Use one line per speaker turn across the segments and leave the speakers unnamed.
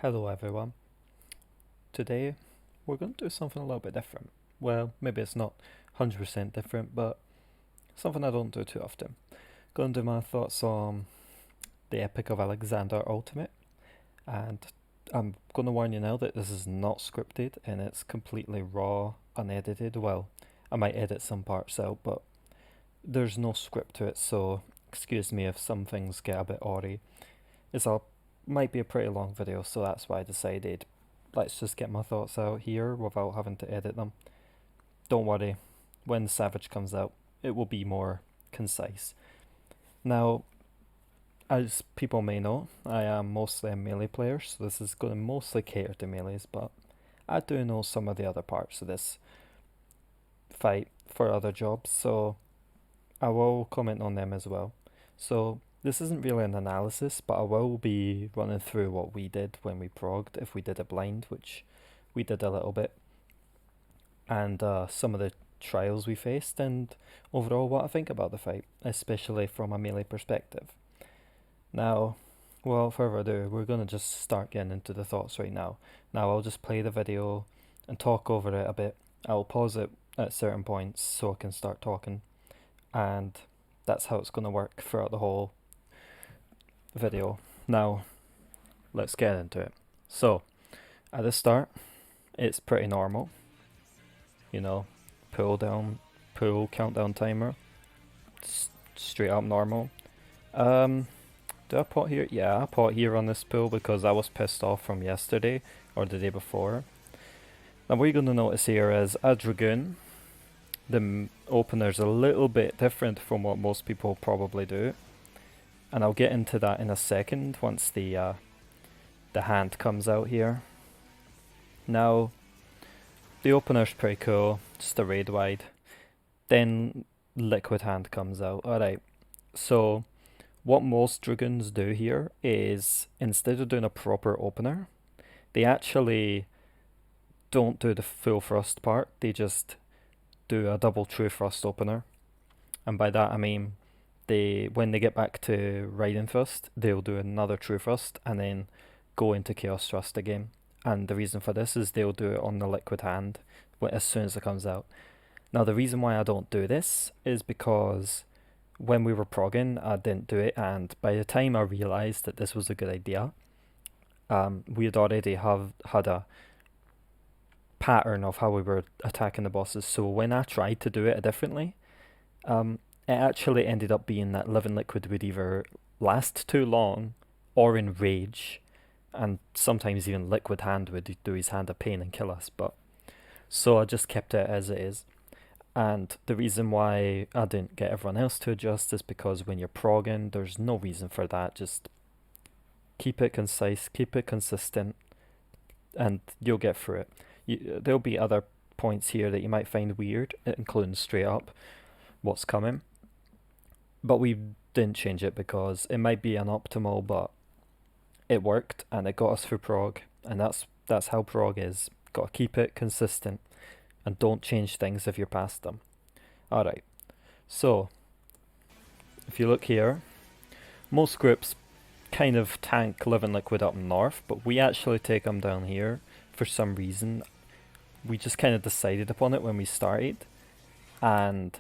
Hello everyone. Today we're going to do something a little bit different. Well, maybe it's not 100% different, but something I don't do too often. Going to do my thoughts on the Epic of Alexander Ultimate, and I'm going to warn you now that this is not scripted and it's completely raw, unedited. Well, I might edit some parts out, but there's no script to it, so excuse me if some things get a bit awry. It's a might be a pretty long video, so that's why I decided let's just get my thoughts out here without having to edit them. Don't worry, when Savage comes out, it will be more concise. Now, as people may know, I am mostly a melee player, so this is going to mostly cater to melees, but I do know some of the other parts of this fight for other jobs, so I will comment on them as well. So this isn't really an analysis, but I will be running through what we did when we progged, if we did a blind, which we did a little bit, and some of the trials we faced, and overall what I think about the fight, especially from a melee perspective. Now, without further ado, we're going to just start getting into the thoughts right now. Now I'll just play the video and talk over it a bit. I'll pause it at certain points so I can start talking, and that's how it's going to work throughout the whole video. Now, let's get into it. So, at the start, it's pretty normal. You know, pull countdown timer, straight up normal. Do I pot here? Yeah, I pot here on this pull because I was pissed off from yesterday or the day before. Now what you're going to notice here is a Dragoon. The opener's a little bit different from what most people probably do, and I'll get into that in a second once the hand comes out here. Now, the opener's pretty cool, just a raid wide. Then liquid hand comes out. Alright, so what most Dragoons do here is instead of doing a proper opener, they actually don't do the full thrust part, they just do a double true thrust opener. And by that I mean when they get back to riding thrust, they'll do another true thrust and then go into chaos thrust again. And the reason for this is they'll do it on the liquid hand as soon as it comes out. Now the reason why I don't do this is because when we were progging I didn't do it, and by the time I realised that this was a good idea, we had already had a pattern of how we were attacking the bosses. So when I tried to do it differently, it actually ended up being that Living Liquid would either last too long or enrage, and sometimes even Liquid Hand would do his hand a pain and kill us. But so I just kept it as it is. And the reason why I didn't get everyone else to adjust is because when you're progging, there's no reason for that. Just keep it concise, keep it consistent, and you'll get through it. There'll be other points here that you might find weird, including straight up what's coming. But we didn't change it because it might be unoptimal, but it worked and it got us through prog, and that's how prog is. Got to keep it consistent and don't change things if you're past them. Alright, so if you look here, most groups kind of tank Living Liquid up north, but we actually take them down here for some reason. We just kind of decided upon it when we started, and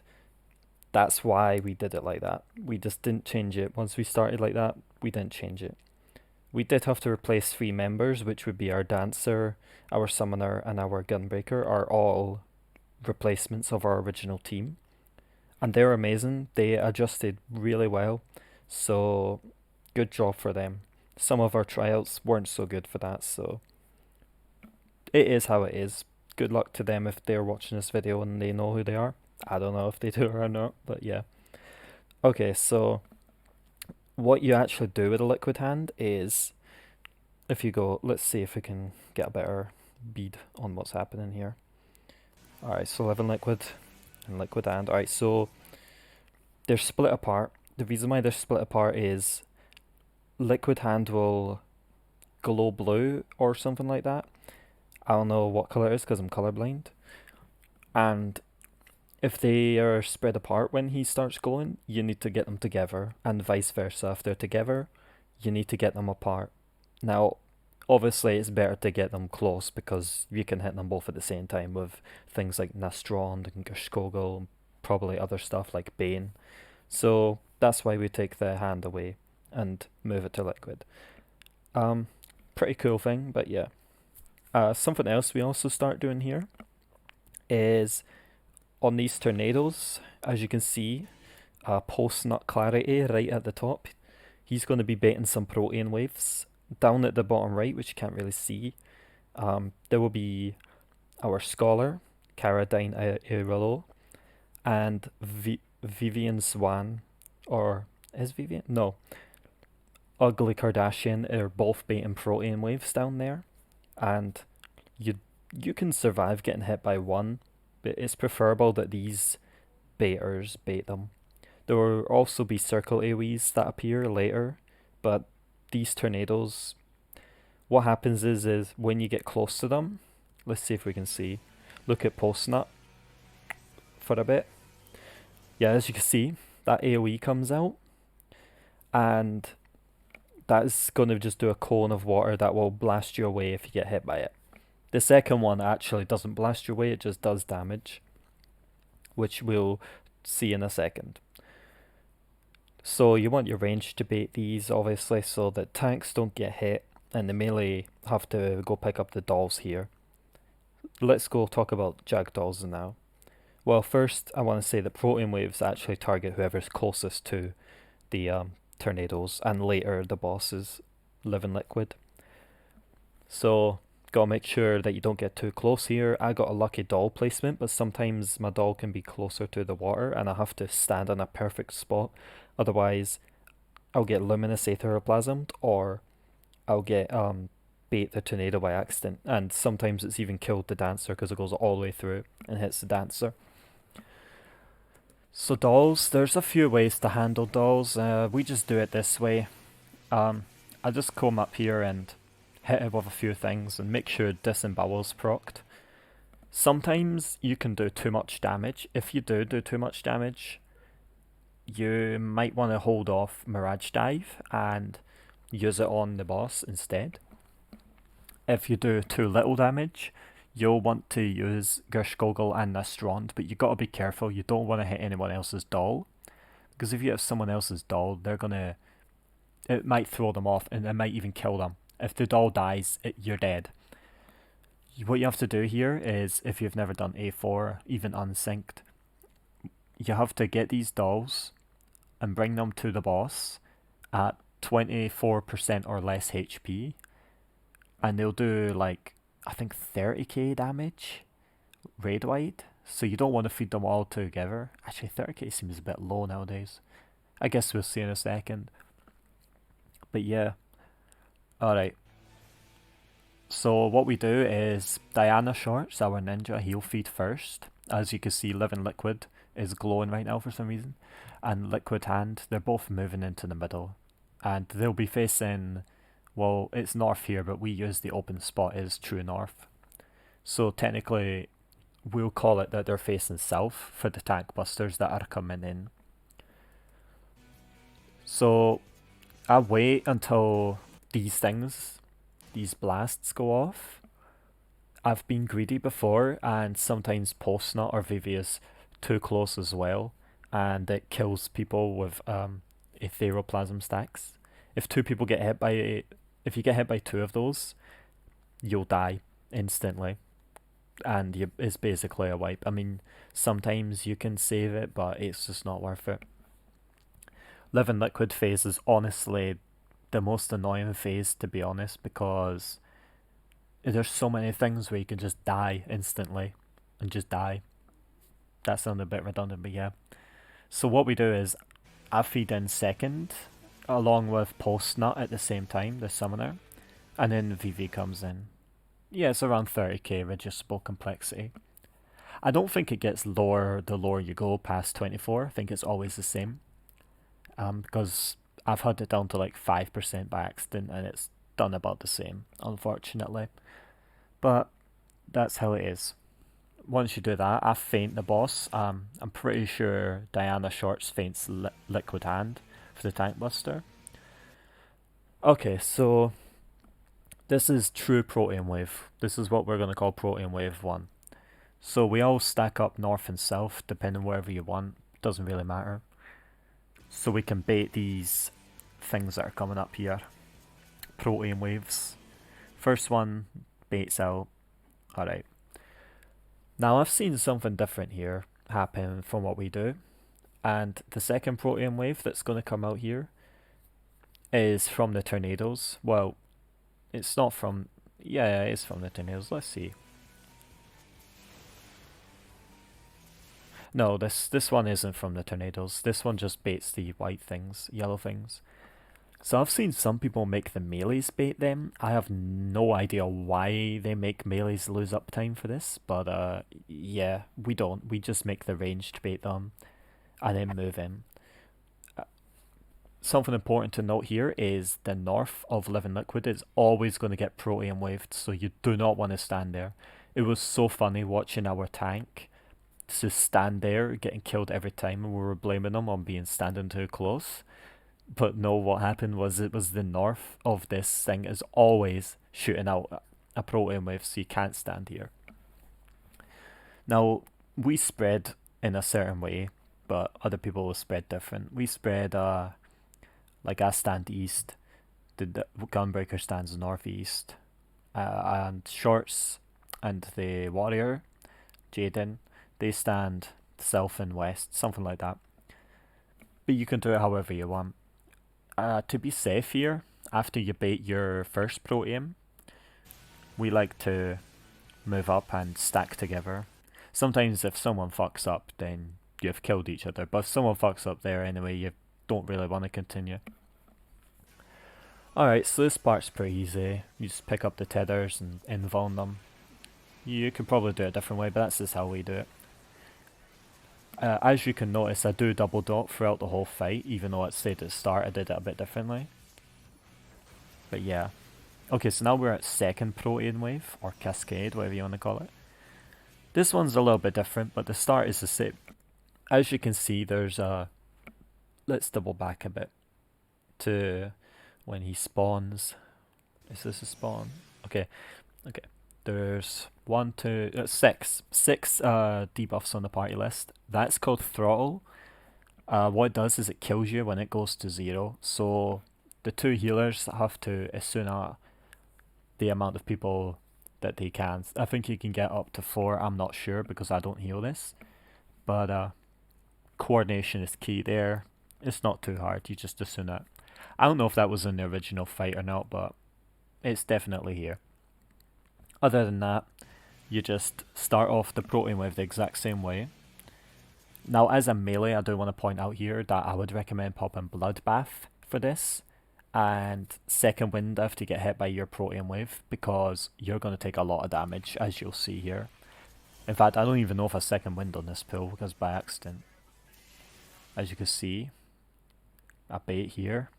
that's why we did it like that. We just didn't change it. Once we started like that, we didn't change it. We did have to replace 3 members, which would be our Dancer, our Summoner, and our Gunbreaker, are all replacements of our original team. And they're amazing. They adjusted really well, so good job for them. Some of our tryouts weren't so good for that, so it is how it is. Good luck to them if they're watching this video and they know who they are. I don't know if they do or not, but yeah. Okay, so what you actually do with a liquid hand is, if you go, let's see if we can get a better bead on what's happening here. Alright, so Living Liquid and liquid hand. Alright, so they're split apart. The reason why they're split apart is liquid hand will glow blue or something like that. I don't know what color it is because I'm colorblind. And if they are spread apart when he starts glowing, you need to get them together, and vice versa. If they're together, you need to get them apart. Now, Obviously, it's better to get them close because you can hit them both at the same time with things like Nastrond and Gerskogel and probably other stuff like Bane. So that's why we take the hand away and move it to liquid. Um, Pretty cool thing, but yeah. Something else we also start doing here is on these tornadoes, as you can see, post nut clarity right at the top. He's going to be baiting some protein waves. Down at the bottom right, which you can't really see, there will be our scholar, Caradine Airolo, and Vivian Swan, or is Vivian? No, Ugly Kardashian are both baiting protein waves down there, and you you can survive getting hit by one, but it's preferable that these baiters bait them. There will also be circle AoEs that appear later, but these tornadoes, what happens is when you get close to them, let's see if we can see. Look at post nut for a bit. Yeah, as you can see, that AoE comes out, and that's going to just do a cone of water that will blast you away if you get hit by it. The second one actually doesn't blast you away, it just does damage, which we'll see in a second. So you want your range to bait these, obviously, so that tanks don't get hit and the melee have to go pick up the dolls here. Let's go talk about Jag dolls now. Well, first I want to say that protein waves actually target whoever's closest to the tornadoes, and later the bosses live in liquid. So gotta make sure that you don't get too close here. I got a lucky doll placement, but sometimes my doll can be closer to the water and I have to stand in a perfect spot. Otherwise, I'll get luminous aetheroplasmed, or I'll get bait the tornado by accident. And sometimes it's even killed the dancer because it goes all the way through and hits the dancer. So dolls, there's a few ways to handle dolls. We just do it this way. I just come up here and hit it with a few things and make sure disembowel's procced. Sometimes you can do too much damage. If you do too much damage, you might want to hold off Mirage Dive and use it on the boss instead. If you do too little damage, you'll want to use Gerskogel and Nastrond, but you gotta be careful. You don't want to hit anyone else's doll, because if you have someone else's doll, it might throw them off and it might even kill them. If the doll dies, you're dead. What you have to do here is, if you've never done A4, even unsynced, you have to get these dolls and bring them to the boss at 24% or less HP, and they'll do like, I think 30k damage raid wide. So you don't want to feed them all together. Actually, 30k seems a bit low nowadays. I guess we'll see in a second. But yeah. Alright. So what we do is Diana Shorts, our ninja, he'll feed first. As you can see, Living Liquid is glowing right now for some reason. And Liquid Hand, they're both moving into the middle. And they'll be facing, well, it's north here, but we use the open spot as true north. So technically, we'll call it that they're facing south for the tank busters that are coming in. So I wait until these blasts go off. I've been greedy before, and sometimes post nut or Vivia's too close as well, and it kills people with aetheroplasm stacks. If you get hit by two of those, you'll die instantly, and it's basically a wipe. I mean, sometimes you can save it, but it's just not worth it. Living Liquid phase is honestly the most annoying phase, to be honest, because there's so many things where you can just die instantly and just die. That sounded a bit redundant, but yeah. So what we do is I feed in second along with Post Nut at the same time, the summoner, and then VV comes in. Yeah, it's around 30k reducible complexity. I don't think it gets lower the lower you go past 24. I think it's always the same. Because I've had it down to like 5% by accident and it's done about the same, unfortunately. But that's how it is. Once you do that, I feint the boss. I'm pretty sure Diana Shorts feints Liquid Hand for the Tank Buster. Okay, so This is true protein wave. This is what we're going to call protein wave 1. So we all stack up north and south, depending wherever you want. Doesn't really matter. So we can bait these things that are coming up here. Protein waves. First one baits out. Alright. Now I've seen something different here happen from what we do. And the second protein wave that's going to come out here is from the tornadoes. Well, it's not from... Yeah, it is from the tornadoes. Let's see. No, this one isn't from the tornadoes. This one just baits the white things, yellow things. So I've seen some people make the melees bait them. I have no idea why they make melees lose uptime for this, but yeah, we don't. We just make the ranged bait them and then move in. Something important to note here is the north of Living Liquid is always going to get protein waved, so you do not want to stand there. It was so funny watching our tank to stand there getting killed every time, and we were blaming them on being standing too close. But no, what happened was it was the north of this thing is always shooting out a protein wave, so you can't stand here. Now, we spread in a certain way, but other people will spread different. We spread, like I stand east, the Gunbreaker stands northeast, and Shorts and the Warrior, Jaden, they stand south and west, something like that. But you can do it however you want. To be safe here, after you bait your first protein, we like to move up and stack together. Sometimes if someone fucks up, then you've killed each other. But if someone fucks up there anyway, you don't really want to continue. Alright, so this part's pretty easy. You just pick up the tethers and invuln them. You could probably do it a different way, but that's just how we do it. As you can notice, I do double dot throughout the whole fight, even though it said at the start I did it a bit differently. But yeah. Okay, so now we're at second protein wave, or cascade, whatever you want to call it. This one's a little bit different, but the start is the same. As you can see, there's a... Let's double back a bit to when he spawns. Is this a spawn? Okay. There's six debuffs on the party list. That's called throttle. What it does is it kills you when it goes to 0. So the 2 healers have to Asuna the amount of people that they can. I think you can get up to 4. I'm not sure because I don't heal this. But coordination is key there. It's not too hard. You just Asuna it. I don't know if that was in the original fight or not, but it's definitely here. Other than that, you just start off the protein wave the exact same way. Now, as a melee, I do want to point out here that I would recommend popping Bloodbath for this, and Second Wind after you get hit by your protein wave, because you're going to take a lot of damage, as you'll see here. In fact, I don't even know if I Second Wind on this pull, because by accident. As you can see, I bait here.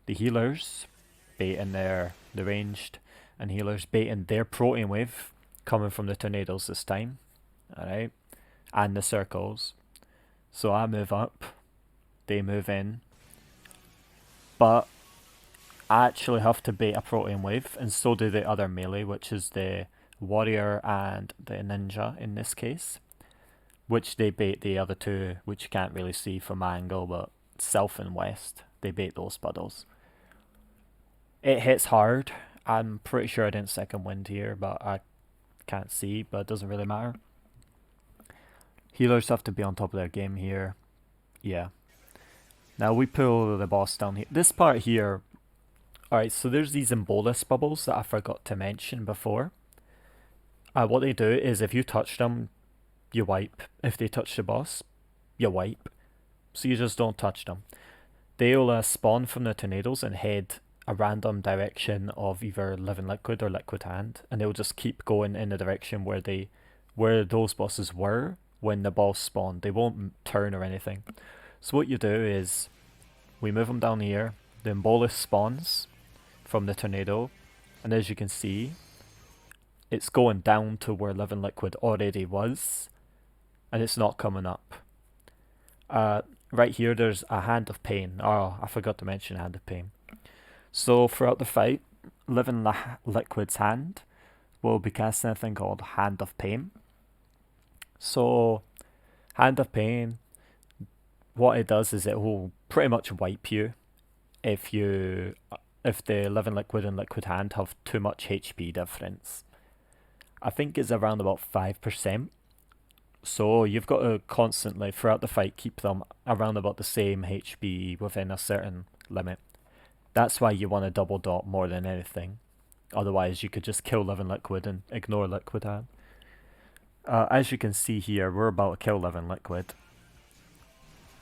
The healers bait in the ranged, and healers baiting their protein wave coming from the tornadoes this time. Alright. And the circles. So I move up. They move in. But I actually have to bait a protein wave, and so do the other melee, which is the warrior and the ninja in this case. Which they bait the other two, which you can't really see from my angle, but south and west. They bait those puddles. It hits hard. I'm pretty sure I didn't Second Wind here, but I can't see, but it doesn't really matter. Healers have to be on top of their game here. Yeah. Now we pull the boss down here. This part here... Alright, so there's these embolus bubbles that I forgot to mention before. What they do is if you touch them, you wipe. If they touch the boss, you wipe. So you just don't touch them. They'll spawn from the tornadoes and head a random direction of either Living Liquid or Liquid Hand, and they'll just keep going in the direction where those bosses were when the boss spawned. They won't turn or anything. So what you do is we move them down here. The embolus spawns from the tornado, and as you can see, it's going down to where Living Liquid already was, and it's not coming up. Right here, there's a Hand of Pain. Oh, I forgot to mention Hand of Pain. So throughout the fight, Living Liquid's hand will be casting a thing called Hand of Pain. So, Hand of Pain, what it does is it will pretty much wipe you if the Living Liquid and Liquid Hand have too much HP difference. I think it's around about 5%. So you've got to constantly, throughout the fight, keep them around about the same HP within a certain limit. That's why you want to double dot more than anything. Otherwise, you could just kill Living Liquid and ignore Liquid Hand. As you can see here, we're about to kill Living Liquid.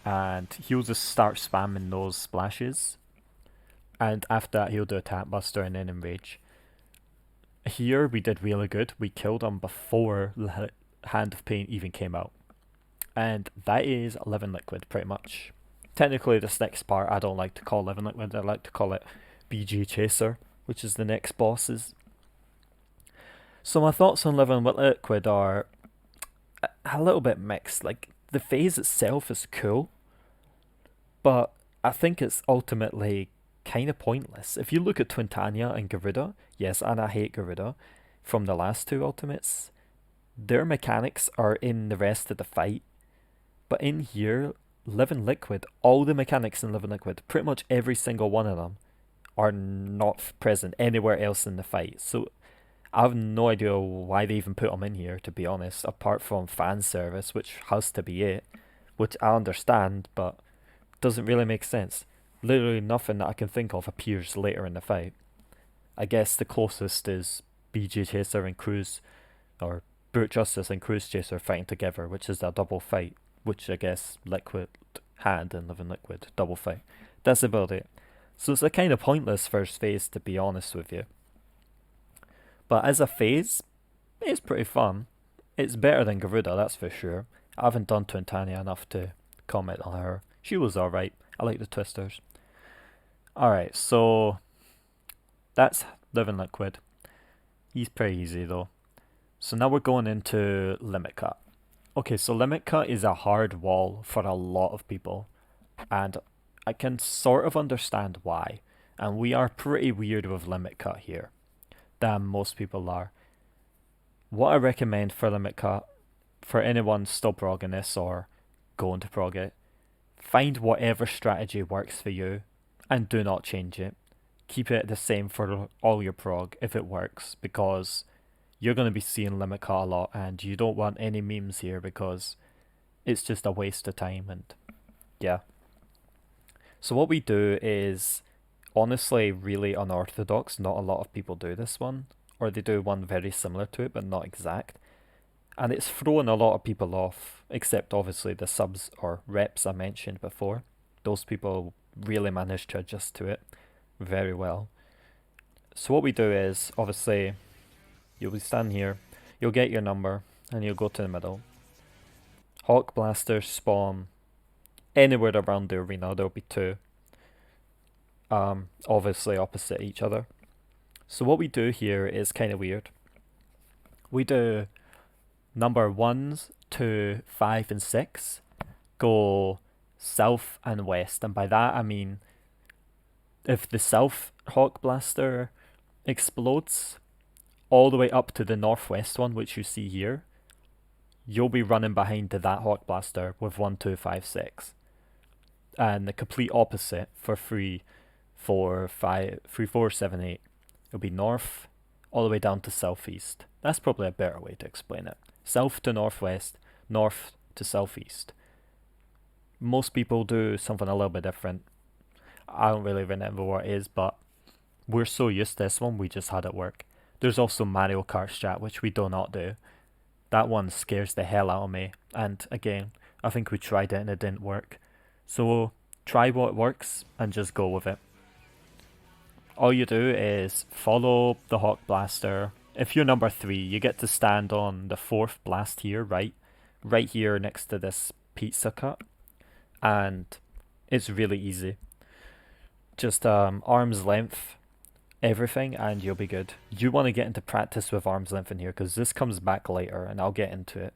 And he'll just start spamming those splashes. And after that, he'll do Attack Buster and then Enrage. Here, we did really good. We killed him before Hand of Pain even came out. And that is Living Liquid, pretty much. Technically, this next part I don't like to call Living Liquid. I like to call it BG Chaser, which is the next bosses. So my thoughts on Living Liquid are a little bit mixed. Like, the phase itself is cool, but I think it's ultimately kind of pointless. If you look at Twintania and Garuda, yes, and I hate Garuda, from the last two Ultimates, their mechanics are in the rest of the fight. But in here, Living Liquid, all the mechanics in Living Liquid, pretty much every single one of them, are not present anywhere else in the fight. So I have no idea why they even put them in here, to be honest, apart from fan service, which has to be it, which I understand, but doesn't really make sense. Literally nothing that I can think of appears later in the fight. I guess the closest is BG Chaser and Cruise, or Brute Justice and Cruise Chaser fighting together, which is a double fight, which I guess Liquid Hand and Living Liquid double fight. That's about it. So it's a kind of pointless first phase, to be honest with you. But as a phase, it's pretty fun. It's better than Garuda, that's for sure. I haven't done Twintania enough to comment on her. She was alright. I like the twisters. Alright, so that's Living Liquid. He's pretty easy though. So now we're going into Limit Cut. Okay, so Limit Cut is a hard wall for a lot of people, and I can sort of understand why. And we are pretty weird with Limit Cut here, than most people are. What I recommend for Limit Cut, for anyone still progging this or going to prog it, find whatever strategy works for you and do not change it. Keep it the same for all your prog if it works, because you're going to be seeing Limit Cut a lot and you don't want any memes here because it's just a waste of time. And yeah. So what we do is honestly really unorthodox. Not a lot of people do this one, or they do one very similar to it but not exact. And it's throwing a lot of people off, except obviously the subs or reps I mentioned before. Those people really managed to adjust to it very well. So what we do is, obviously, you'll be standing here, you'll get your number, and you'll go to the middle. Hawk Blasters spawn anywhere around the arena. There'll be two, obviously opposite each other. So what we do here is kind of weird. We do number 1, 2, 5, and 6 go south and west, and by that I mean if the south Hawk Blaster explodes all the way up to the northwest one, which you see here, you'll be running behind to that Hawk Blaster with 1, 2, 5, 6. And the complete opposite for 3, 4, 5, 3, 4, 7, 8. It'll be north all the way down to southeast. That's probably a better way to explain it. South to northwest, north to southeast. Most people do something a little bit different. I don't really remember what it is, but we're so used to this one, we just had it work. There's also Mario Kart strat, which we do not do. That one scares the hell out of me. And again, I think we tried it and it didn't work. So try what works and just go with it. All you do is follow the Hawk Blaster. If you're number 3, you get to stand on the 4th blast here, right here next to this pizza cut. And it's really easy. Just arm's length everything and you'll be good. You want to get into practice with arm's length in here because this comes back later and I'll get into it.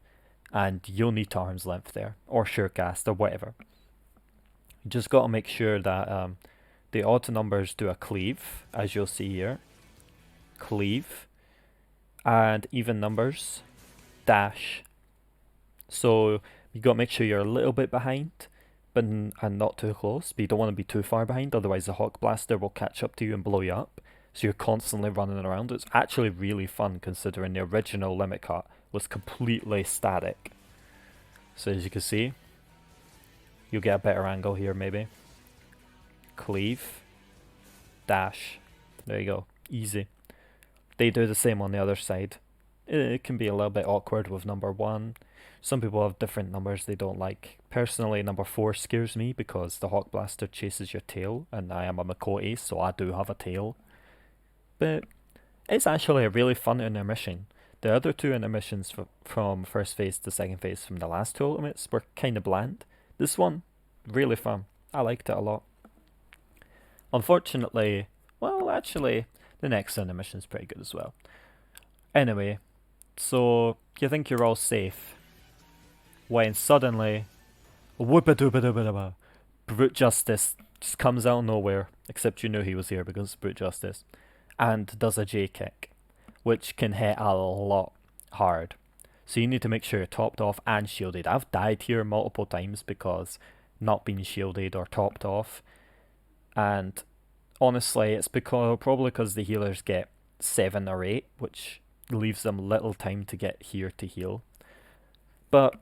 And you'll need to arm's length there, or surecast, or whatever. You just got to make sure that the odd numbers do a cleave, as you'll see here. cleave, and even numbers, dash. So you got to make sure you're a little bit behind, but and not too close. But you don't want to be too far behind, otherwise the Hawk Blaster will catch up to you and blow you up. So you're constantly running around. It's actually really fun considering the original Limit Cut was completely static. So as you can see, you'll get a better angle here maybe. Cleave, dash. There you go. Easy. They do the same on the other side. It can be a little bit awkward with number 1. Some people have different numbers they don't like. Personally, number 4 scares me because the Hawk Blaster chases your tail, and I am a Makote, so I do have a tail. But it's actually a really fun intermission. The other 2 intermissions from first phase to second phase from the last 2 ultimates were kind of bland. This one, really fun. I liked it a lot. Unfortunately, well, actually, the next intermission is pretty good as well. Anyway, so you think you're all safe, when suddenly, Brute Justice just comes out of nowhere, except you knew he was here because it's Brute Justice, and does a J kick, which can hit a lot hard. So you need to make sure you're topped off and shielded. I've died here multiple times because not being shielded or topped off, and honestly it's probably because the healers get 7 or 8, which leaves them little time to get here to heal. But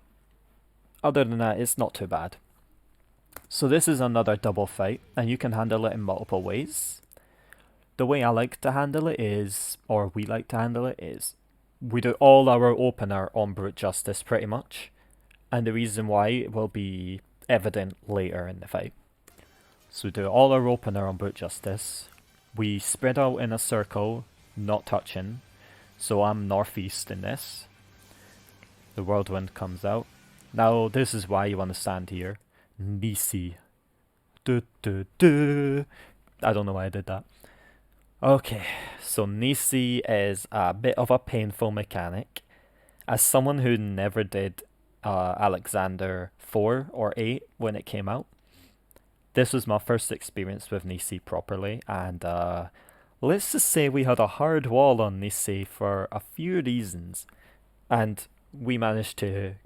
other than that, it's not too bad. So this is another double fight, and you can handle it in multiple ways. The way I like to handle it is, or we like to handle it is, we do all our opener on Brute Justice pretty much, and the reason why will be evident later in the fight. So we do all our opener on Brute Justice. We spread out in a circle, not touching. So I'm northeast in this. The Whirlwind comes out. Now this is why you want to stand here. Nisi. I don't know why I did that. Okay, so Nisi is a bit of a painful mechanic. As someone who never did Alexander 4 or 8 when it came out, this was my first experience with Nisi properly, and let's just say we had a hard wall on Nisi for a few reasons, and we managed to,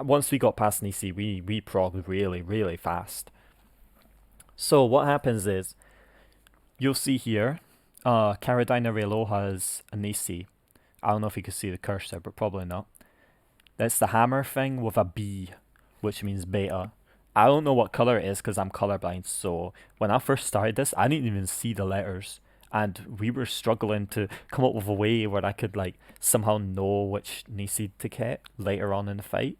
once we got past Nisi, we progged really fast. So what happens is, you'll see here, Caradina Relo has a Nisi. I don't know if you can see the cursor, but probably not. That's the hammer thing with a B, which means beta. I don't know what color it is because I'm colorblind, so when I first started this, I didn't even see the letters, and we were struggling to come up with a way where I could like somehow know which Nisi to get later on in the fight.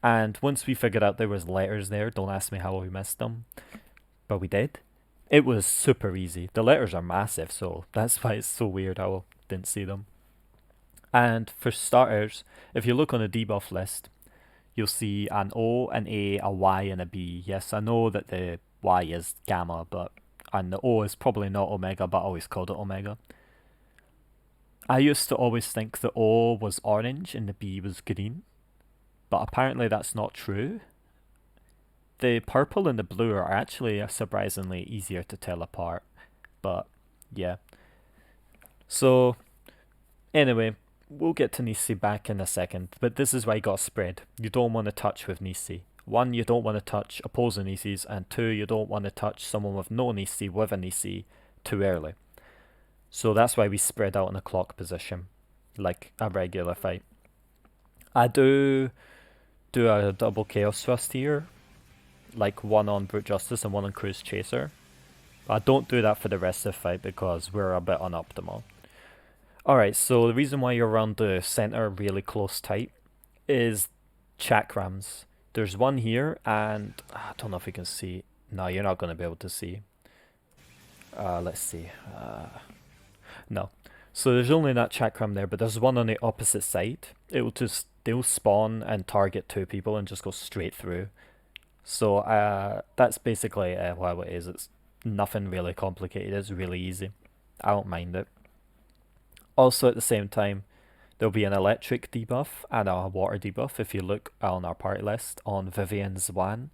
And once we figured out there was letters there, don't ask me how we missed them, but we did. It was super easy. The letters are massive, so that's why it's so weird how I didn't see them. And for starters, if you look on the debuff list, you'll see an O, an A, a Y, and a B. Yes, I know that the Y is Gamma, and the O is probably not Omega, but I always called it Omega. I used to always think the O was orange and the B was green, but apparently that's not true. The purple and the blue are actually surprisingly easier to tell apart, but yeah. So, anyway, we'll get to Nisi back in a second, but this is why you got spread. You don't want to touch with Nisi. 1, you don't want to touch opposing Nisis, and 2, you don't want to touch someone with no Nisi with a Nisi too early. So that's why we spread out in a clock position, like a regular fight. I do a double Chaos Thrust here, like 1 on Brute Justice and 1 on Cruise Chaser. I don't do that for the rest of the fight because we're a bit unoptimal. Alright, so the reason why you're around the center really close tight is chakrams. There's one here, and I don't know if you can see. No, you're not going to be able to see. Let's see. No. So there's only that chakram there, but there's one on the opposite side. They'll spawn and target 2 people and just go straight through. So that's basically what it is. It's nothing really complicated. It's really easy. I don't mind it. Also at the same time, there'll be an electric debuff and a water debuff. If you look on our party list on Vivian's WAN,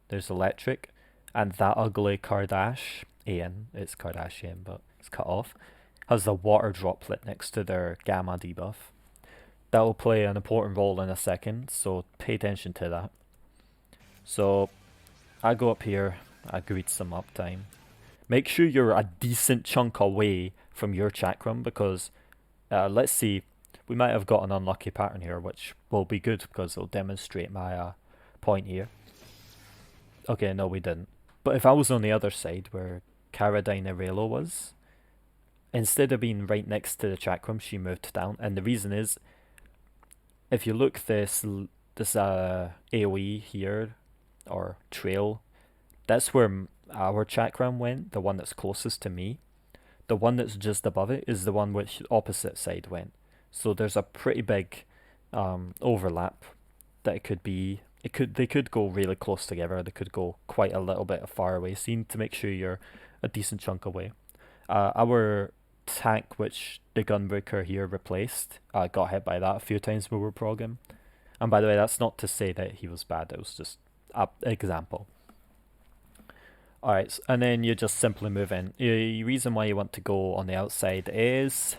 there's electric, and that ugly Kardashian, it's Kardashian but it's cut off, has a water droplet next to their gamma debuff. That will play an important role in a second, so pay attention to that. So I go up here, I greet some uptime. Make sure you're a decent chunk away from your chakram because let's see, we might have got an unlucky pattern here, which will be good because it'll demonstrate my point here. Okay, no, we didn't. But if I was on the other side where Caradine Arelo was, instead of being right next to the chakram, she moved down. And the reason is, if you look this AoE here, or trail, that's where our chakram went, the one that's closest to me. The one that's just above it is the one which opposite side went. So there's a pretty big overlap that it could be. They could go really close together. They could go quite a little bit far away. So you need to make sure you're a decent chunk away. Our tank, which the Gunbreaker here replaced, got hit by that a few times when we were progging. And by the way, that's not to say that he was bad. It was just an example. Alright, and then you just simply move in. The reason why you want to go on the outside is...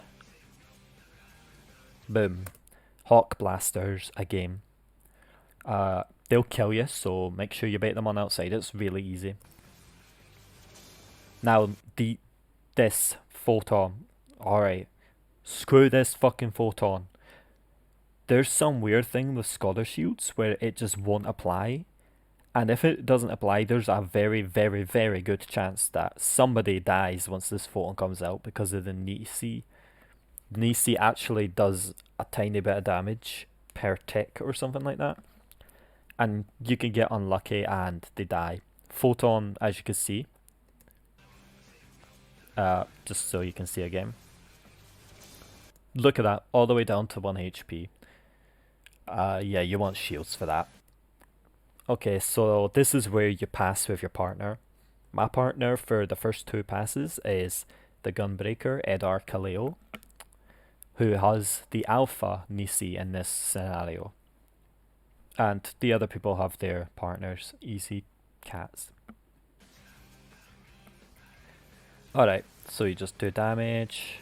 boom. Hawk Blasters again. They'll kill you, so make sure you bait them on outside. It's really easy. Now, this photon. Alright. Screw this fucking photon. There's some weird thing with Scholar Shields where it just won't apply. And if it doesn't apply, there's a very, very, very good chance that somebody dies once this photon comes out because of the Nisi. Nisi actually does a tiny bit of damage per tick or something like that. And you can get unlucky and they die. Photon, as you can see. Just so you can see again. Look at that, all the way down to 1 HP. Yeah, you want shields for that. Okay, so this is where you pass with your partner. My partner for the first two passes is the Gunbreaker, Edar Kaleo, who has the Alpha Nisi in this scenario. And the other people have their partners, Easy Cats. Alright, so you just do damage.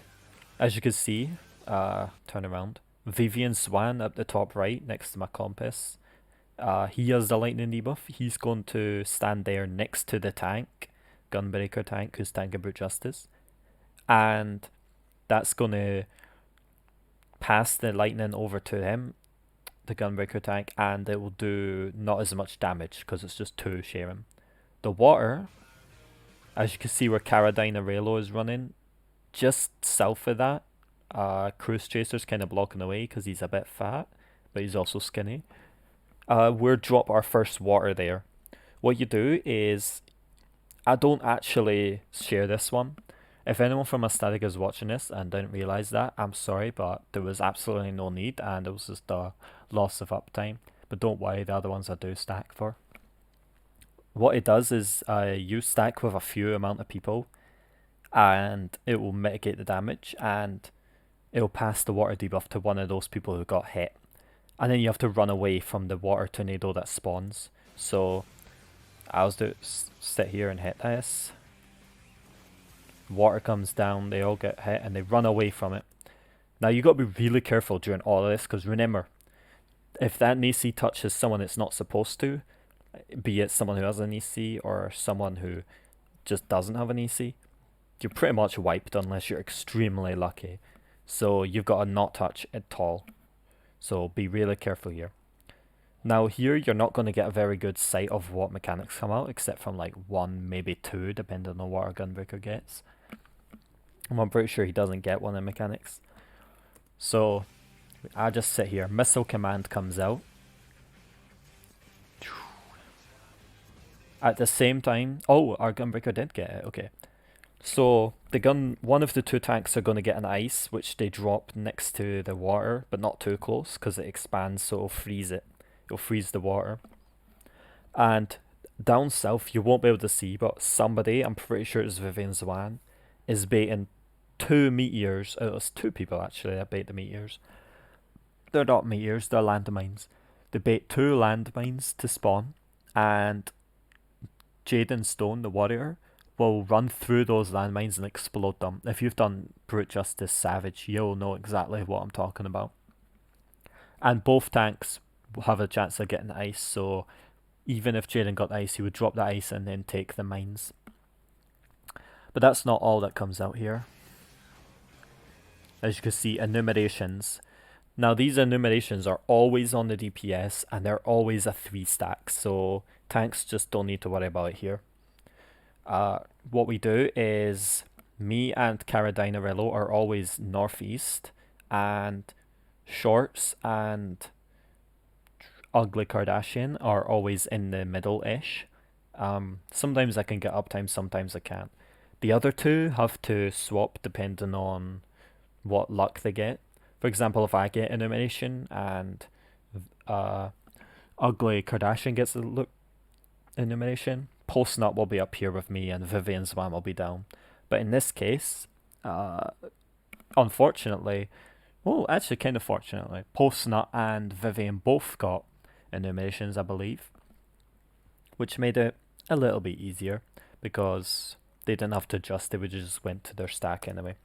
As you can see, turn around. Vivian Swan up the top right next to my compass. He has the lightning debuff. He's going to stand there next to the tank, Gunbreaker tank, who's Tank of Brute Justice. And that's going to pass the lightning over to him, the Gunbreaker tank, and it will do not as much damage because it's just two sharing. The water, as you can see where Caradine Arelo is running, just south of that, Cruise Chaser's kind of blocking the way because he's a bit fat, but he's also skinny. We'll drop our first water there. What you do is, I don't actually share this one. If anyone from Aesthetic is watching this and didn't realise that, I'm sorry, but there was absolutely no need and it was just a loss of uptime. But don't worry, the other ones I do stack for. What it does is you stack with a few amount of people and it will mitigate the damage and it will pass the water debuff to one of those people who got hit. And then you have to run away from the water tornado that spawns. So I'll just sit here and hit this. Water comes down, they all get hit and they run away from it. Now you got to be really careful during all of this because remember, if that Nisi touches someone it's not supposed to, be it someone who has an EC or someone who just doesn't have an EC, you're pretty much wiped unless you're extremely lucky. So you've got to not touch at all. So be really careful here. Now here you're not going to get a very good sight of what mechanics come out, except from like 1, maybe 2, depending on what our Gunbreaker gets. I'm pretty sure he doesn't get one in mechanics. So I just sit here. Missile command comes out. At the same time, oh, our Gunbreaker did get it, okay. So one of the two tanks are going to get an ice, which they drop next to the water, but not too close, because it expands, so it'll freeze it. It'll freeze the water. And down south, you won't be able to see, but somebody, I'm pretty sure it's Vivian Zwan, is baiting 2 meteors. Oh, it's 2 people actually that bait the meteors. They're not meteors, they're landmines. They bait 2 landmines to spawn, and Jaden Stone, the warrior, will run through those landmines and explode them. If you've done Brute Justice Savage, you'll know exactly what I'm talking about. And both tanks have a chance of getting ice, so even if Jaden got ice, he would drop the ice and then take the mines. But that's not all that comes out here. As you can see, enumerations. Now these enumerations are always on the DPS and they're always a 3 stack, so tanks just don't need to worry about it here. What we do is, me and Caradinarillo are always northeast, and Shorts and Ugly Kardashian are always in the middle-ish. Sometimes I can get uptime, sometimes I can't. The other two have to swap depending on what luck they get. For example, if I get illumination and Ugly Kardashian gets the illumination, Post-Nut will be up here with me and Vivian's one will be down. But in this case, unfortunately, well, actually kind of fortunately, Post-Nut and Vivian both got illuminations, I believe, which made it a little bit easier because they didn't have to adjust, they would just went to their stack anyway.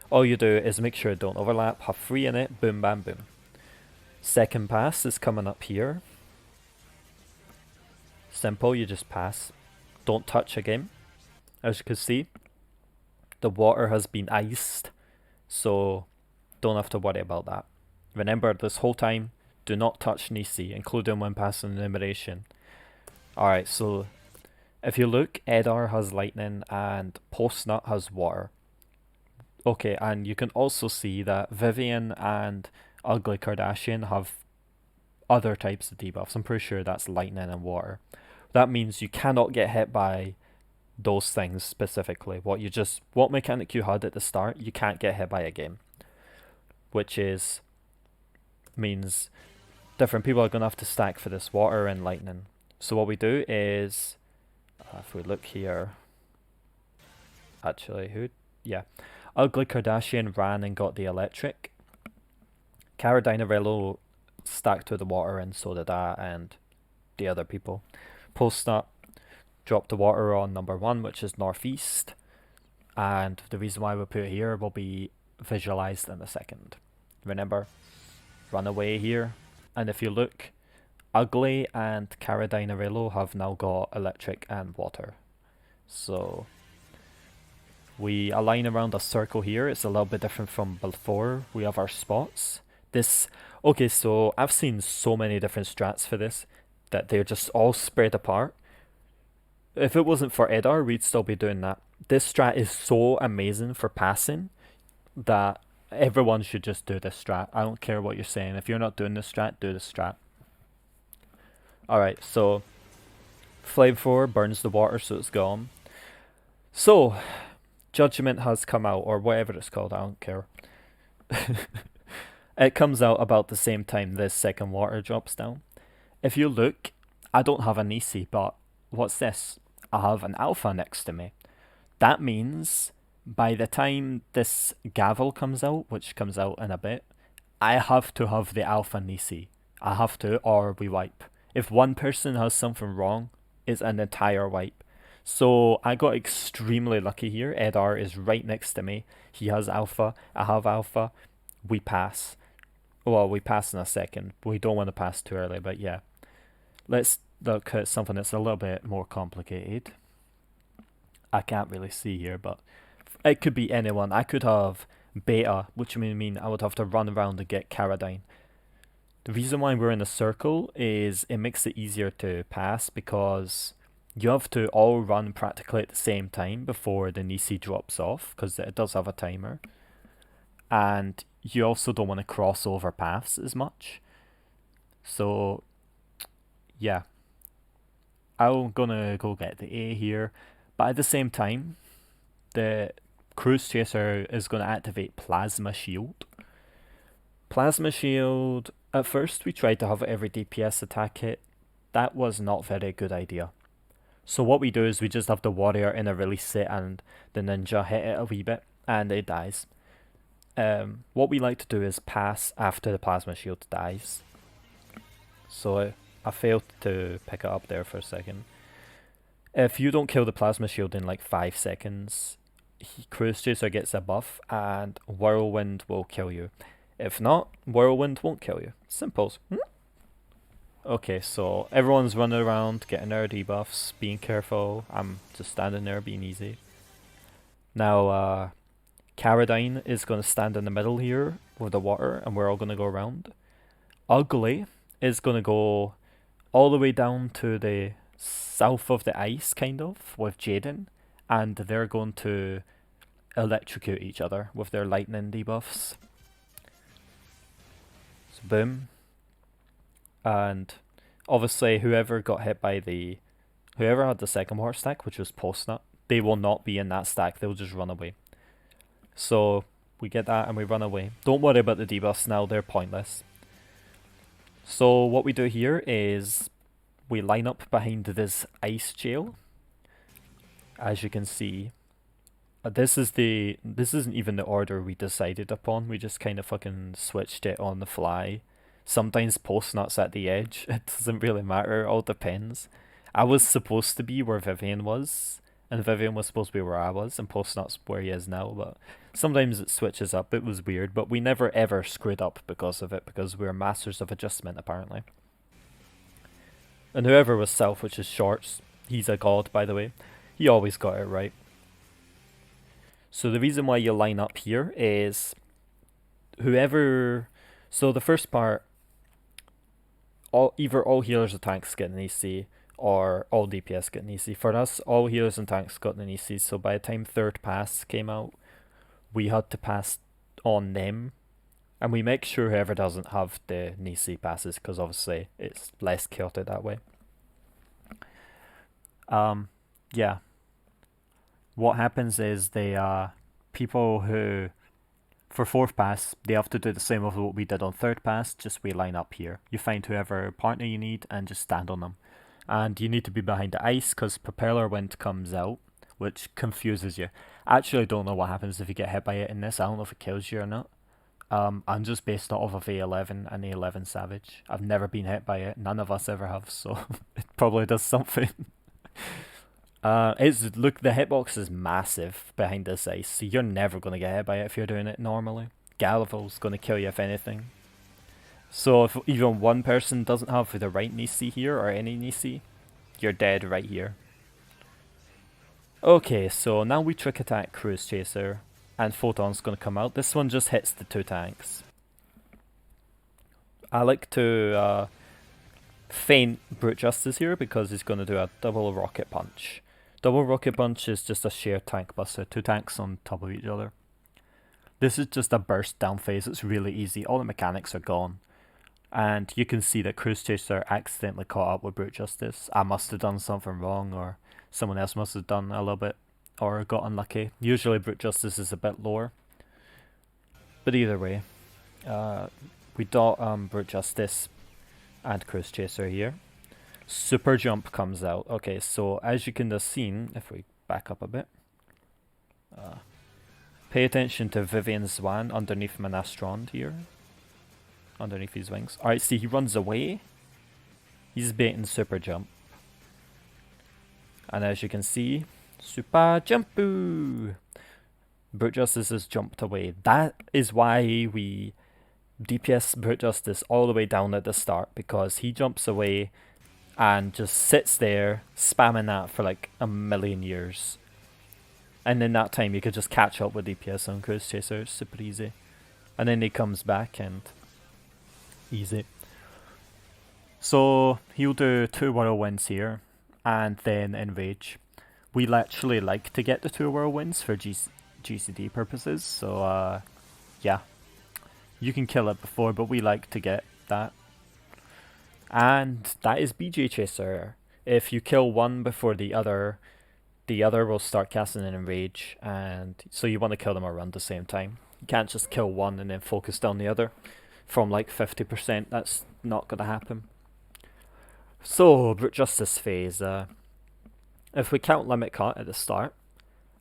All you do is make sure it don't overlap, have 3 in it, boom bam boom. Second pass is coming up here. Simple, you just pass. Don't touch again. As you can see, the water has been iced, so don't have to worry about that. Remember, this whole time, do not touch Nisi, including when passing enumeration. Alright, so if you look, Edar has lightning and Post-Nut has water. Okay, and you can also see that Vivian and Ugly Kardashian have other types of debuffs. I'm pretty sure that's lightning and water. That means you cannot get hit by those things specifically. What mechanic you had at the start, you can't get hit by again. Which means different people are going to have to stack for this water and lightning. So what we do is, if we look here, actually, Ugly Kardashian ran and got the electric. Caradinarillo stacked with the water and so did I and the other people. Post-Nut dropped the water on number 1, which is northeast, and the reason why we put it here will be visualized in a second. Remember, run away here, and if you look, Ugly and Caradinarillo have now got electric and water. So we align around a circle here. It's a little bit different from before. We have our spots. Okay, so I've seen so many different strats for this that they're just all spread apart. If it wasn't for Edar, we'd still be doing that. This strat is so amazing for passing that everyone should just do this strat. I don't care what you're saying. If you're not doing this strat, do this strat. Alright, so Flamethrower burns the water so it's gone. So, Judgment has come out, or whatever it's called, I don't care. It comes out about the same time this second water drops down. If you look, I don't have a Nisi, but what's this? I have an Alpha next to me. That means by the time this Gavel comes out, which comes out in a bit, I have to have the Alpha Nisi. I have to, or we wipe. If one person has something wrong, it's an entire wipe. So I got extremely lucky here. Edar is right next to me. He has Alpha, I have Alpha. We pass. Well, we pass in a second. We don't want to pass too early, but yeah. Let's look at something that's a little bit more complicated. I can't really see here, but it could be anyone. I could have Beta, which would mean I would have to run around to get Caradine. The reason why we're in a circle is it makes it easier to pass because you have to all run practically at the same time before the Nisi drops off, because it does have a timer. And you also don't want to cross over paths as much. So, yeah. I'm gonna go get the A here. But at the same time, the Cruise Chaser is going to activate Plasma Shield. Plasma Shield, at first we tried to have every DPS attack it. That was not a very good idea. So what we do is we just have the warrior in a release set and the ninja hit it a wee bit and it dies. What we like to do is pass after the Plasma Shield dies. So I failed to pick it up there for a second. If you don't kill the plasma shield in like 5 seconds, Cruise Chaser gets a buff and Whirlwind will kill you. If not, Whirlwind won't kill you. Simples. Okay, so everyone's running around getting their debuffs, being careful. I'm just standing there being easy. Now, Caradine is going to stand in the middle here with the water, and we're all going to go around. Ugly is going to go all the way down to the south of the ice, kind of, with Jaden, and they're going to electrocute each other with their lightning debuffs. So boom. And obviously whoever got hit by whoever had the second water stack, which was post-nut, they will not be in that stack, they'll just run away. So we get that and we run away. Don't worry about the debuffs now, they're pointless. So what we do here is we line up behind this ice jail. As you can see, this isn't even the order we decided upon, we just kind of fucking switched it on the fly. Sometimes post-nuts at the edge, it doesn't really matter, it all depends. I was supposed to be where Vivian was, and Vivian was supposed to be where I was, and post-nuts where he is now, but sometimes it switches up. It was weird, but we never ever screwed up because of it, because we're masters of adjustment apparently. And whoever was Self, which is Shorts, he's a god by the way, he always got it right. So the reason why you line up here is so the first part, either all healers and tanks get an EC, or all DPS get an EC. For us, all healers and tanks got an EC, so by the time third pass came out, we had to pass on them, and we make sure whoever doesn't have the EC passes, because obviously it's less chaotic that way. Yeah. What happens is people who, for fourth pass, they have to do the same of what we did on third pass, just we line up here. You find whoever partner you need and just stand on them. And you need to be behind the ice because Propeller Wind comes out, which confuses you. I actually don't know what happens if you get hit by it in this. I don't know if it kills you or not. I'm just based off of A11 and A11 Savage. I've never been hit by it. None of us ever have, so it probably does something. Look, the hitbox is massive behind this ice, so you're never going to get hit by it if you're doing it normally. Galavel's going to kill you if anything. So if even one person doesn't have the right Nisi here, or any Nisi, you're dead right here. Okay, so now we trick attack Cruise Chaser, and Photon's going to come out. This one just hits the two tanks. I like to feint Brute Justice here because he's going to do a double rocket punch. Double rocket punch is just a shared tank buster, two tanks on top of each other. This is just a burst down phase, it's really easy, all the mechanics are gone. And you can see that Cruise Chaser accidentally caught up with Brute Justice. I must have done something wrong, or someone else must have done a little bit, or got unlucky. Usually Brute Justice is a bit lower. But either way, we dot Brute Justice and Cruise Chaser here. Super Jump comes out. Okay, so as you can have seen, if we back up a bit, pay attention to Vivian's Swan underneath Manastrond here. Underneath his wings. Alright, see, he runs away. He's baiting Super Jump. And as you can see, Super Jumpu! Brute Justice has jumped away. That is why we DPS Brute Justice all the way down at the start, because he jumps away and just sits there spamming that for like a million years. And in that time you could just catch up with DPS on Cruise Chaser, it's super easy. And then he comes back and easy. So he'll do 2 whirlwinds here and then enrage. We actually like to get the 2 whirlwinds for GCD purposes, so yeah. You can kill it before, but we like to get that. And that is BJ Chaser. If you kill one before the other will start casting an enrage, and so you want to kill them around the same time. You can't just kill one and then focus down the other from like 50%, that's not going to happen. So, Brute Justice phase. If we count Limit Cut at the start,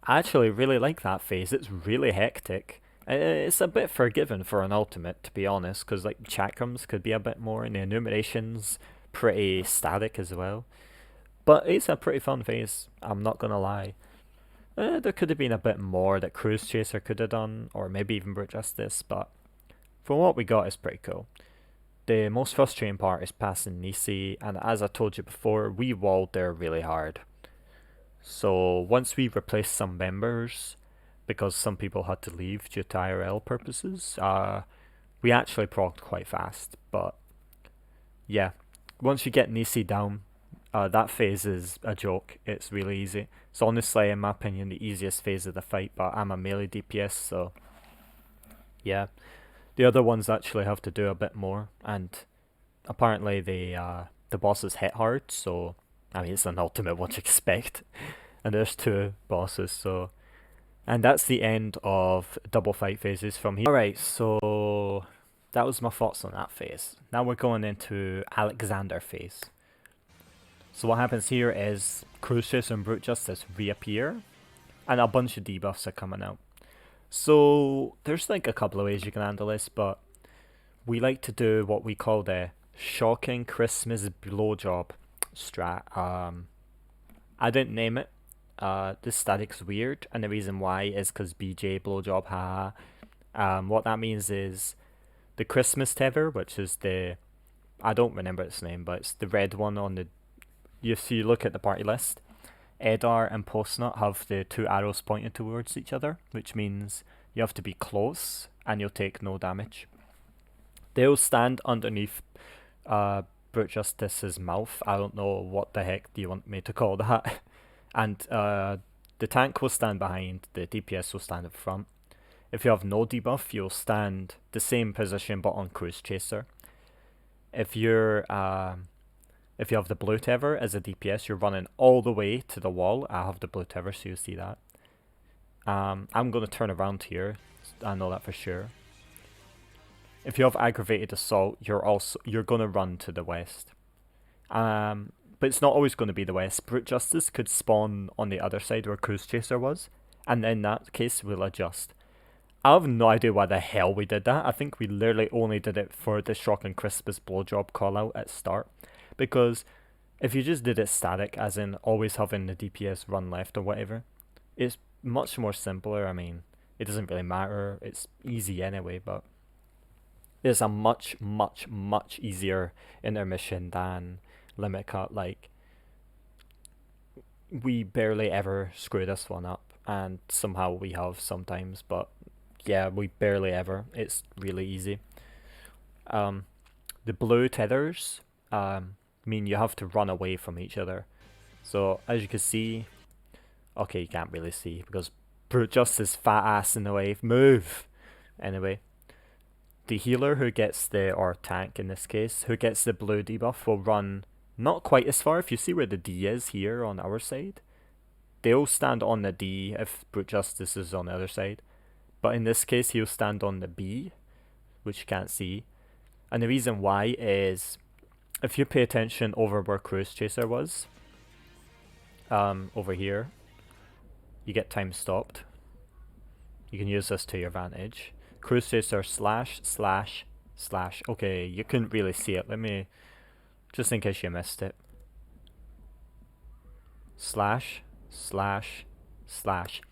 I actually really like that phase, it's really hectic. It's a bit forgiven for an ultimate, to be honest, because like chakrams could be a bit more, and the enumeration's pretty static as well. But it's a pretty fun phase, I'm not gonna lie. There could have been a bit more that Cruise Chaser could have done, or maybe even Brute Justice, but from what we got, it's pretty cool. The most frustrating part is passing Nisi, and as I told you before, we walled there really hard. So once we replaced some members, because some people had to leave due to IRL purposes, we actually procced quite fast. But yeah, once you get Nisi down, that phase is a joke. It's really easy. It's honestly, in my opinion, the easiest phase of the fight, but I'm a melee DPS, so yeah. The other ones actually have to do a bit more, and apparently the bosses hit hard, so I mean it's an ultimate what you expect. And there's two bosses, so and that's the end of double fight phases from here. Alright, so that was my thoughts on that phase. Now we're going into Alexander phase. So what happens here is Crucius and Brute Justice reappear, and a bunch of debuffs are coming out. So there's like a couple of ways you can handle this, but we like to do what we call the shocking Christmas blowjob strat. I didn't name it. This static's weird, and the reason why is because BJ blowjob, haha. What that means is the Christmas tether, which is the, I don't remember its name, but it's the red one on the, if you look at the party list, Edar and Postnut have the two arrows pointed towards each other, which means you have to be close and you'll take no damage. They'll stand underneath Brute Justice's mouth. I don't know what the heck do you want me to call that. And the tank will stand behind, the DPS will stand in front. If you have no debuff, you'll stand the same position but on Cruise Chaser. If you're if you have the blue tether as a DPS, you're running all the way to the wall. I have the blue tether, so you see that. I'm going to turn around here. I know that for sure. If you have aggravated assault, you're going to run to the west. But it's not always going to be the west. Brute Justice could spawn on the other side where Cruise Chaser was, and in that case, we'll adjust. I have no idea why the hell we did that. I think we literally only did it for the shocking Christmas blowjob callout at start. Because if you just did it static, as in always having the DPS run left or whatever, it's much more simpler. I mean, it doesn't really matter. It's easy anyway, but it's a much, much, much easier intermission than Limit Cut. Like, we barely ever screw this one up, and somehow we have sometimes, but yeah, we barely ever. It's really easy. The blue tethers mean you have to run away from each other. So as you can see, okay, you can't really see because Brute Justice fat ass in the way. Move! Anyway, the healer who gets the, or tank in this case, who gets the blue debuff will run not quite as far. If you see where the D is here on our side, they'll stand on the D if Brute Justice is on the other side. But in this case, he'll stand on the B, which you can't see. And the reason why is, if you pay attention over where Cruise Chaser was, over here, you get time stopped. You can use this to your advantage. Cruise Chaser slash, slash, slash. Okay, you couldn't really see it. Let me, just in case you missed it. Slash, slash, slash.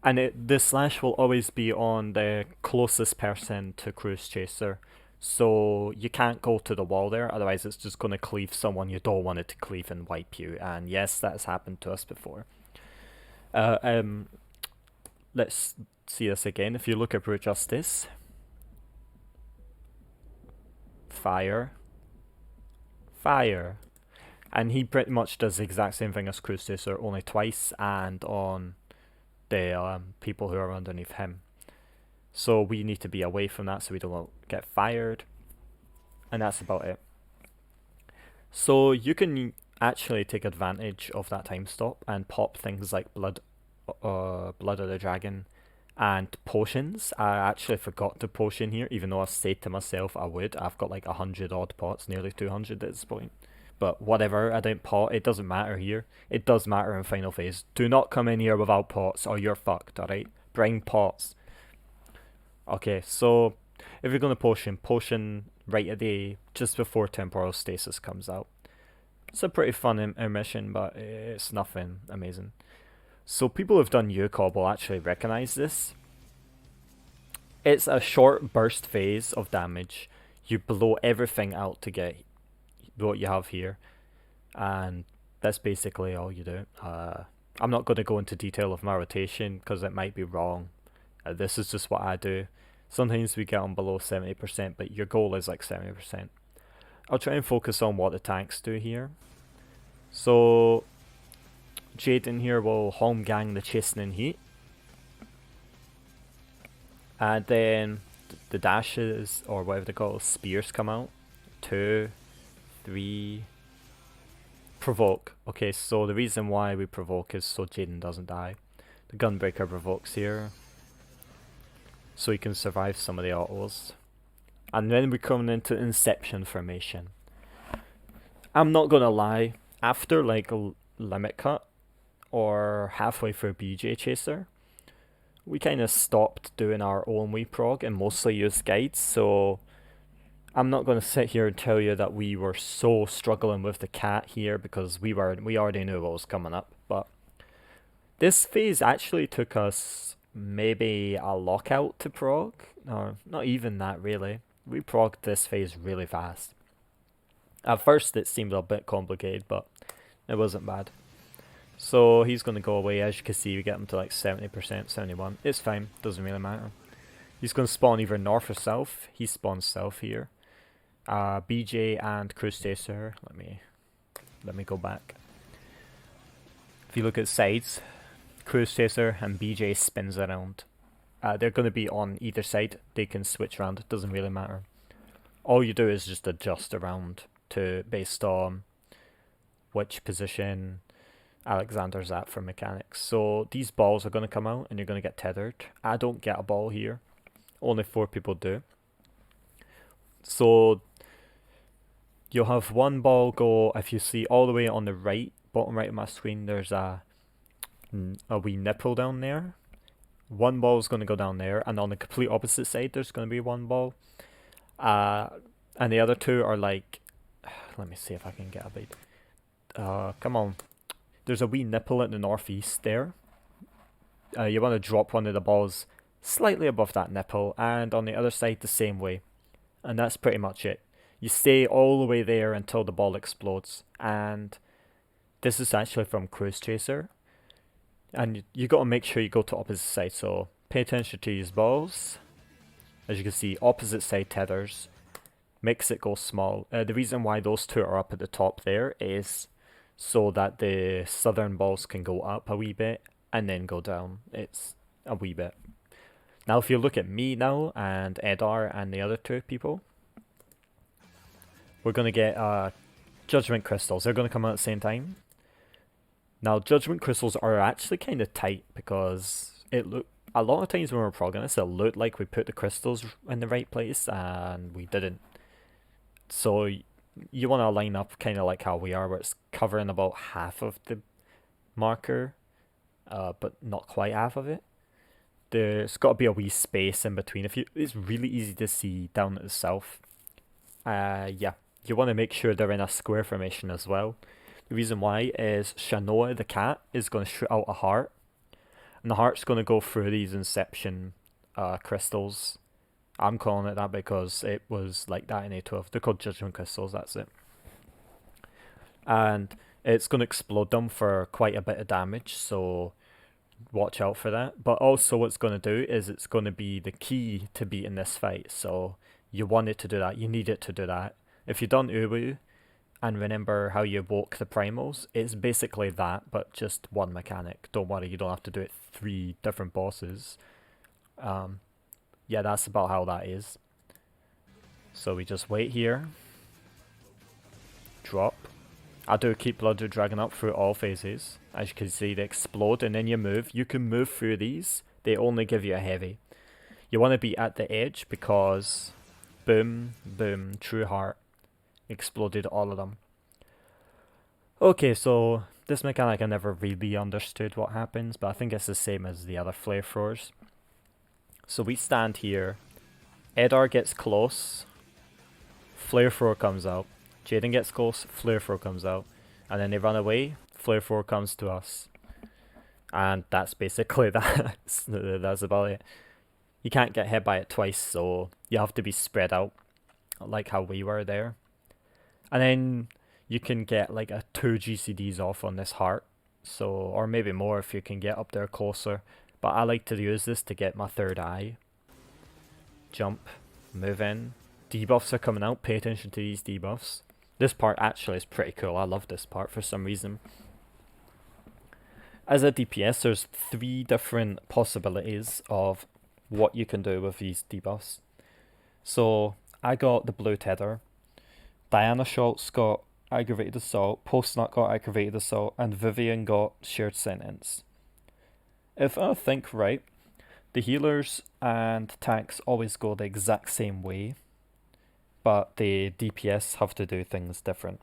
And the slash will always be on the closest person to Cruise Chaser. So you can't go to the wall there, otherwise it's just going to cleave someone you don't want it to cleave and wipe you. And yes, that has happened to us before. Let's see this again. If you look at Brute Justice, fire, fire. And he pretty much does the exact same thing as Cruise Chaser, only twice, and on the people who are underneath him. So we need to be away from that so we don't get fired. And that's about it. So you can actually take advantage of that time stop and pop things like Blood of the Dragon and potions. I actually forgot to potion here, even though I said to myself I would. I've got like 100 odd pots, nearly 200 at this point. But whatever, I didn't pot. It doesn't matter here. It does matter in final phase. Do not come in here without pots or you're fucked, alright? Bring pots. Okay, so if you're going to potion right at the, just before Temporal Stasis comes out. It's a pretty fun mission, but it's nothing amazing. So people who've done UCOB will actually recognize this. It's a short burst phase of damage. You blow everything out to get what you have here, and that's basically all you do. I'm not going to go into detail of my rotation because it might be wrong. This is just what I do. Sometimes we get on below 70%, but your goal is like 70%. I'll try and focus on what the tanks do here. So Jaden here will home gang the chastening heat. And then the dashes, or whatever they call it, spears come out. 2, 3, provoke. Okay, so the reason why we provoke is so Jaden doesn't die. The gunbreaker provokes here, so he can survive some of the autos. And then we come into inception formation. I'm not gonna lie, after like a limit cut or halfway through BJ Chaser, we kind of stopped doing our own wee prog and mostly used guides, so I'm not going to sit here and tell you that we were so struggling with the cat here because we already knew what was coming up. But this phase actually took us maybe a lockout to prog, or not even that really. We progged this phase really fast. At first it seemed a bit complicated, but it wasn't bad. So he's going to go away. As you can see, we get him to like 70%, 71. It's fine, doesn't really matter. He's going to spawn either north or south. He spawns south here. BJ and Cruise Chaser. Let me go back. If you look at sides, Cruise Chaser and BJ spins around. They're going to be on either side. They can switch around. It doesn't really matter. All you do is just adjust around to based on which position Alexander's at for mechanics. So these balls are going to come out and you're going to get tethered. I don't get a ball here. Only 4 people do. So you'll have one ball go, if you see all the way on the right, bottom right of my screen, there's a wee nipple down there. One ball is going to go down there, and on the complete opposite side there's going to be one ball. And the other 2 are like, let me see if I can get a bit. Come on. There's a wee nipple at the northeast there. You want to drop one of the balls slightly above that nipple, and on the other side the same way. And that's pretty much it. You stay all the way there until the ball explodes. And this is actually from Cruise Chaser. And you got to make sure you go to opposite side. So pay attention to these balls. As you can see, opposite side tethers. Makes it go small. The reason why those 2 are up at the top there is so that the southern balls can go up a wee bit and then go down. It's a wee bit. Now if you look at me now and Edar and the other 2 people, we're going to get Judgment Crystals. They're going to come out at the same time. Now Judgment Crystals are actually kind of tight because a lot of times when we're progging this, it looked like we put the crystals in the right place and we didn't. So you want to line up kind of like how we are, where it's covering about half of the marker, but not quite half of it. There's got to be a wee space in between. It's really easy to see down at the south. Yeah, you want to make sure they're in a square formation as well. The reason why is Shanoa the cat is going to shoot out a heart, and the heart's going to go through these inception crystals. I'm calling it that because it was like that in A12. They're called Judgment Crystals, that's it. And it's going to explode them for quite a bit of damage, so watch out for that. But also what it's going to do is it's going to be the key to beating this fight. So you want it to do that. You need it to do that. If you've done Uwu and remember how you woke the primals, it's basically that, but just one mechanic. Don't worry, you don't have to do it 3 different bosses. Yeah, that's about how that is. So we just wait here. Drop. I do keep Blooded Dragon up through all phases. As you can see, they explode and then you move. You can move through these. They only give you a heavy. You want to be at the edge because boom, boom, True Heart. Exploded all of them. Okay, so this mechanic I never really understood what happens, but I think it's the same as the other flamethrowers. So we stand here. Edar gets close. Flamethrower comes out. Jaden gets close. Flamethrower comes out. and then they run away. Flare 4 comes to us. And that's basically that. That's about it. You can't get hit by it twice, so you have to be spread out, like how we were there. And then you can get like a 2 GCDs off on this heart, so, or maybe more if you can get up there closer. But I like to use this to get my third eye. Jump, move in. Debuffs are coming out, pay attention to these debuffs. This part actually is pretty cool, I love this part for some reason. As a DPS, there's 3 different possibilities of what you can do with these debuffs. So, I got the blue tether. Diana Schultz got aggravated assault, Postnut got aggravated assault, and Vivian got shared sentence. If I think right, the healers and tanks always go the exact same way, but the DPS have to do things different.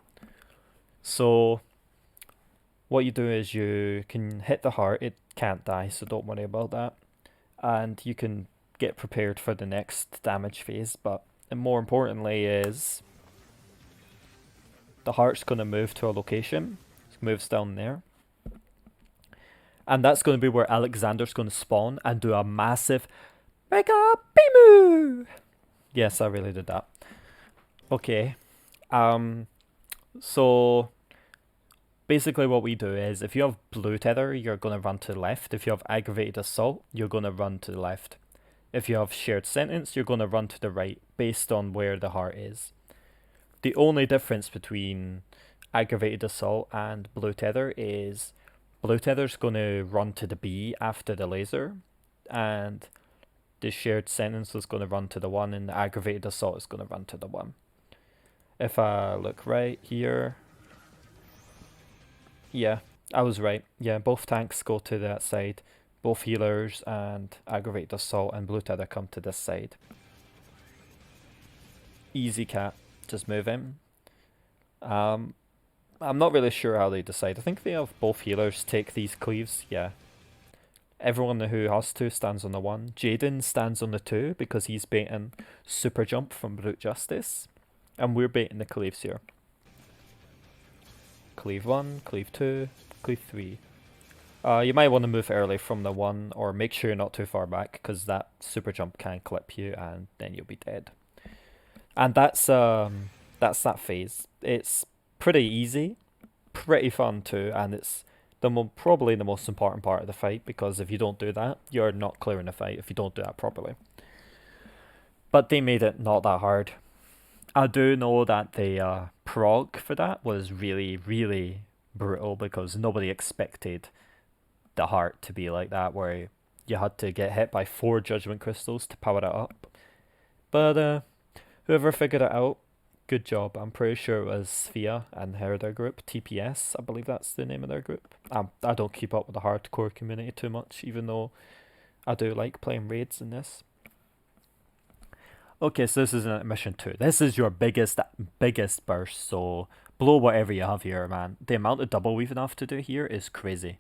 So, what you do is you can hit the heart, it can't die, so don't worry about that. And you can get prepared for the next damage phase, but more importantly is the heart's going to move to a location. It moves down there. And that's going to be where Alexander's going to spawn and do a massive Mega Bimu! Yes, I really did that. Okay. So basically what we do is, if you have blue tether, you're going to run to the left. If you have aggravated assault, you're going to run to the left. If you have shared sentence, you're going to run to the right, based on where the heart is. The only difference between aggravated assault and blue tether is blue tether's going to run to the B after the laser, and the shared sentence is going to run to the 1, and the aggravated assault is going to run to the 1. If I look right here, yeah, I was right. Yeah, both tanks go to that side. Both healers and aggravated assault and blue tether come to this side. Easy cat, just move in. I'm not really sure how they decide. I think they have both healers take these cleaves, yeah. Everyone who has to stands on the 1. Jaden stands on the 2 because he's baiting super jump from Brute Justice. And we're baiting the cleaves here. Cleave 1, cleave 2, cleave 3. You might want to move early from the 1, or make sure you're not too far back, because that super jump can clip you and then you'll be dead. And that's that phase. It's pretty easy, pretty fun too, and it's probably the most important part of the fight, because if you don't do that, you're not clearing the fight if you don't do that properly. But they made it not that hard. I do know that the prog for that was really, really brutal, because nobody expected the heart to be like that, where you had to get hit by 4 judgment crystals to power it up. But whoever figured it out, good job. I'm pretty sure it was Sphia and their group, TPS, I believe that's the name of their group. I don't keep up with the hardcore community too much, even though I do like playing raids in this. Okay, so this is mission 2. This is your biggest burst, so blow whatever you have here, man. The amount of double weaving I have to do here is crazy.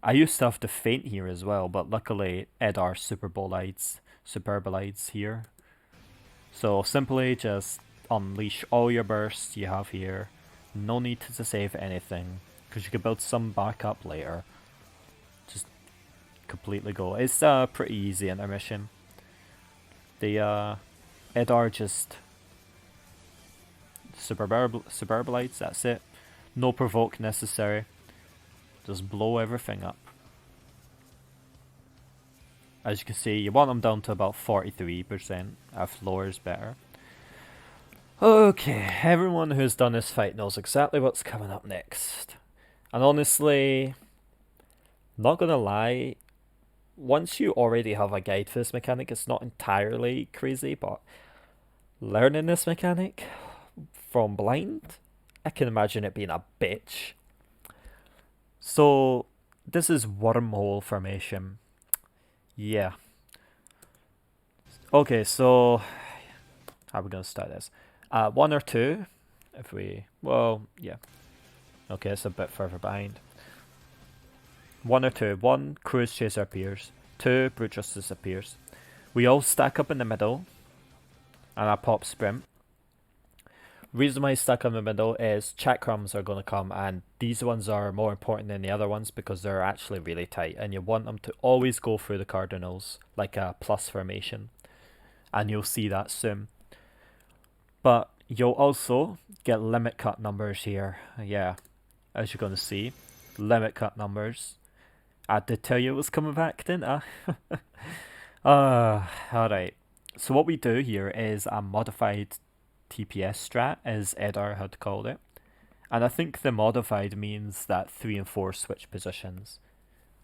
I used to have to faint here as well, but luckily Edar superbolides here. So simply just unleash all your bursts you have here. No need to save anything, because you can build some backup later. Just completely go. It's pretty easy intermission. The Edar just superbolides, that's it. No provoke necessary. Just blow everything up. As you can see, you want them down to about 43%. If lower is better. Okay, everyone who's done this fight knows exactly what's coming up next. And honestly, not gonna lie, once you already have a guide for this mechanic, it's not entirely crazy, but learning this mechanic from blind, I can imagine it being a bitch. So, this is wormhole formation. Yeah. Okay, so how are we gonna start this? 1 or 2, if we, well, yeah. Okay, it's a bit further behind. 1 or 2. 1, Cruise Chaser appears. 2, Brute Justice appears. We all stack up in the middle, and I pop Sprint. Reason why I stuck in the middle is chat crumbs are going to come, and these ones are more important than the other ones because they're actually really tight, and you want them to always go through the cardinals like a plus formation, and you'll see that soon. But you'll also get limit cut numbers here. Yeah, as you're going to see, limit cut numbers. I did tell you it was coming back, didn't I? Alright. So what we do here is a modified TPS strat, as Edar had called it. And I think the modified means that 3 and 4 switch positions.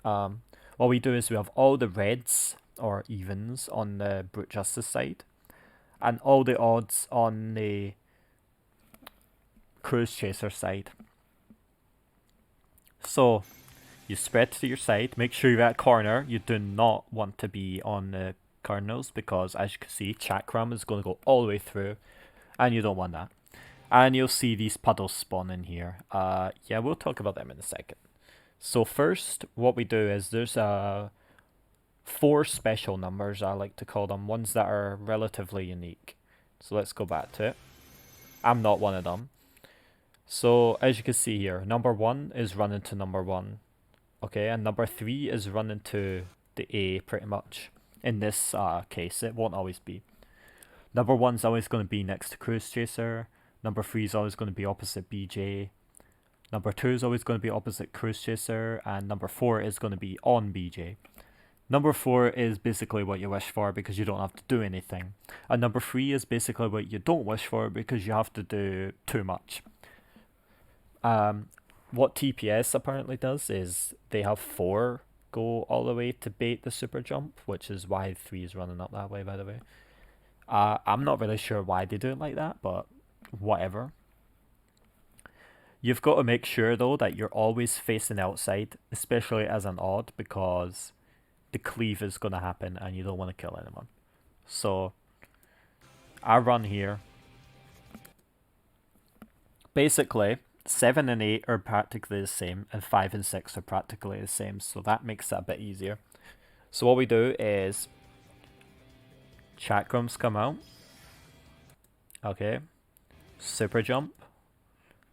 What we do is we have all the reds, or evens, on the Brute Justice side, and all the odds on the Cruise Chaser side. So, you spread to your side, make sure you're at corner. You do not want to be on the cardinals because, as you can see, Chakram is going to go all the way through, and you don't want that. And you'll see these puddles spawn in here. Yeah, we'll talk about them in a second. So first, what we do is there's 4 special numbers, I like to call them, ones that are relatively unique. So let's go back to it. I'm not one of them. So as you can see here, number 1 is running to number 1. Okay, and number 3 is running to the A pretty much. In this case, it won't always be. Number 1 is always going to be next to Cruise Chaser. Number 3 is always going to be opposite BJ. Number 2 is always going to be opposite Cruise Chaser. And number 4 is going to be on BJ. Number 4 is basically what you wish for because you don't have to do anything. And number 3 is basically what you don't wish for because you have to do too much. What TPS apparently does is they have 4 go all the way to bait the super jump, which is why 3 is running up that way, by the way. I'm not really sure why they do it like that, but whatever. You've got to make sure, though, that you're always facing outside, especially as an odd, because the cleave is going to happen and you don't want to kill anyone. So, I run here. Basically, 7 and 8 are practically the same, and 5 and 6 are practically the same, so that makes it a bit easier. So what we do is chakrams come out. Okay. Super jump.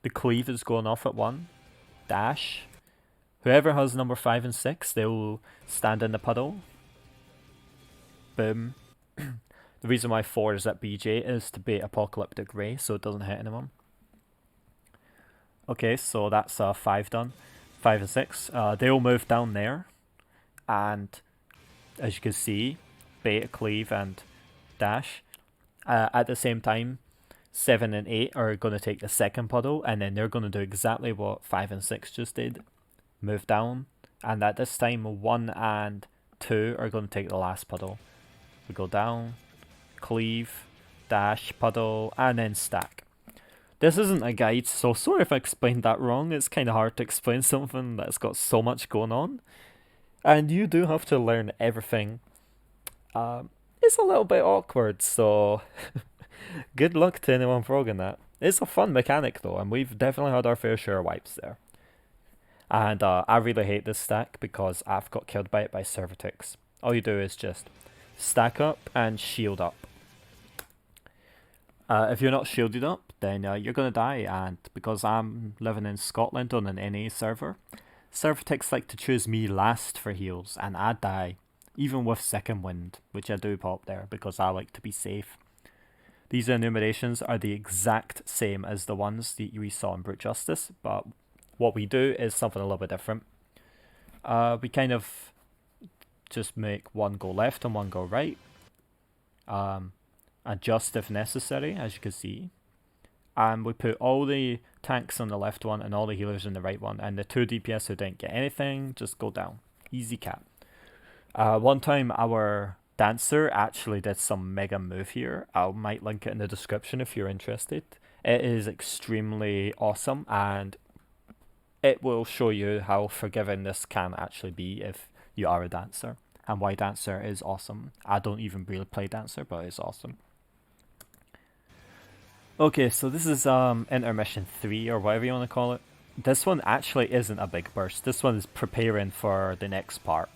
The cleave is going off at 1. Dash. Whoever has number 5 and 6, they will stand in the puddle. Boom. The reason why 4 is at BJ is to bait Apocalyptic Ray so it doesn't hit anyone. Okay, so that's 5 done. 5 and 6. They'll move down there. And as you can see, bait, cleave, and dash. At the same time, 7 and 8 are going to take the second puddle, and then they're going to do exactly what 5 and 6 just did. Move down. And at this time, 1 and 2 are going to take the last puddle. We go down, cleave, dash, puddle, and then stack. This isn't a guide, so sorry if I explained that wrong. It's kind of hard to explain something that's got so much going on. And you do have to learn everything. It's a little bit awkward, so good luck to anyone frogging that. It's a fun mechanic though, and we've definitely had our fair share of wipes there. And I really hate this stack because I've got killed by it by Servitix. All you do is just stack up and shield up. If you're not shielded up, then you're going to die, and because I'm living in Scotland on an NA server, Servitix like to choose me last for heals, and I die, even with second wind, which I do pop there because I like to be safe. These enumerations are the exact same as the ones that we saw in Brute Justice, but what we do is something a little bit different. We kind of just make one go left and one go right. Adjust if necessary, as you can see. And we put all the tanks on the left one and all the healers in the right one, and the 2 DPS who didn't get anything just go down. Easy cap. One time our Dancer actually did some mega move here. I might link it in the description if you're interested. It is extremely awesome, and it will show you how forgiving this can actually be if you are a Dancer, and why Dancer is awesome. I don't even really play Dancer, but it's awesome. Okay, so this is intermission 3 or whatever you want to call it. This one actually isn't a big burst. This one is preparing for the next part.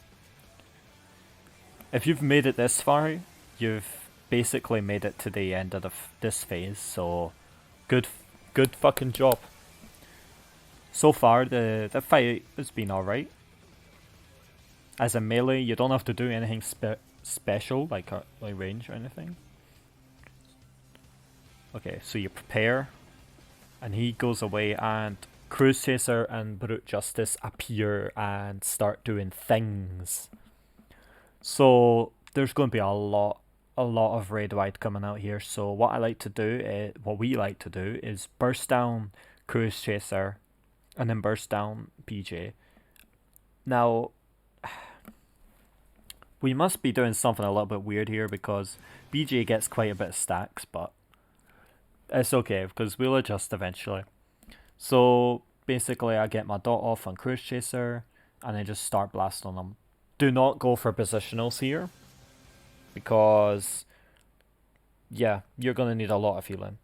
If you've made it this far, you've basically made it to the end of this phase, so Good fucking job. So far, the fight has been alright. As a melee, you don't have to do anything special, like range or anything. Okay, so you prepare, and he goes away, and Cruise Chaser and Brute Justice appear and start doing things. So there's going to be a lot of raid wide coming out here. So what we like to do is burst down Cruise Chaser, and then burst down BJ. Now, we must be doing something a little bit weird here because BJ gets quite a bit of stacks, but it's okay because we'll adjust eventually. So basically, I get my dot off on Cruise Chaser and then just start blasting them. Do not go for positionals here because, yeah, you're going to need a lot of healing.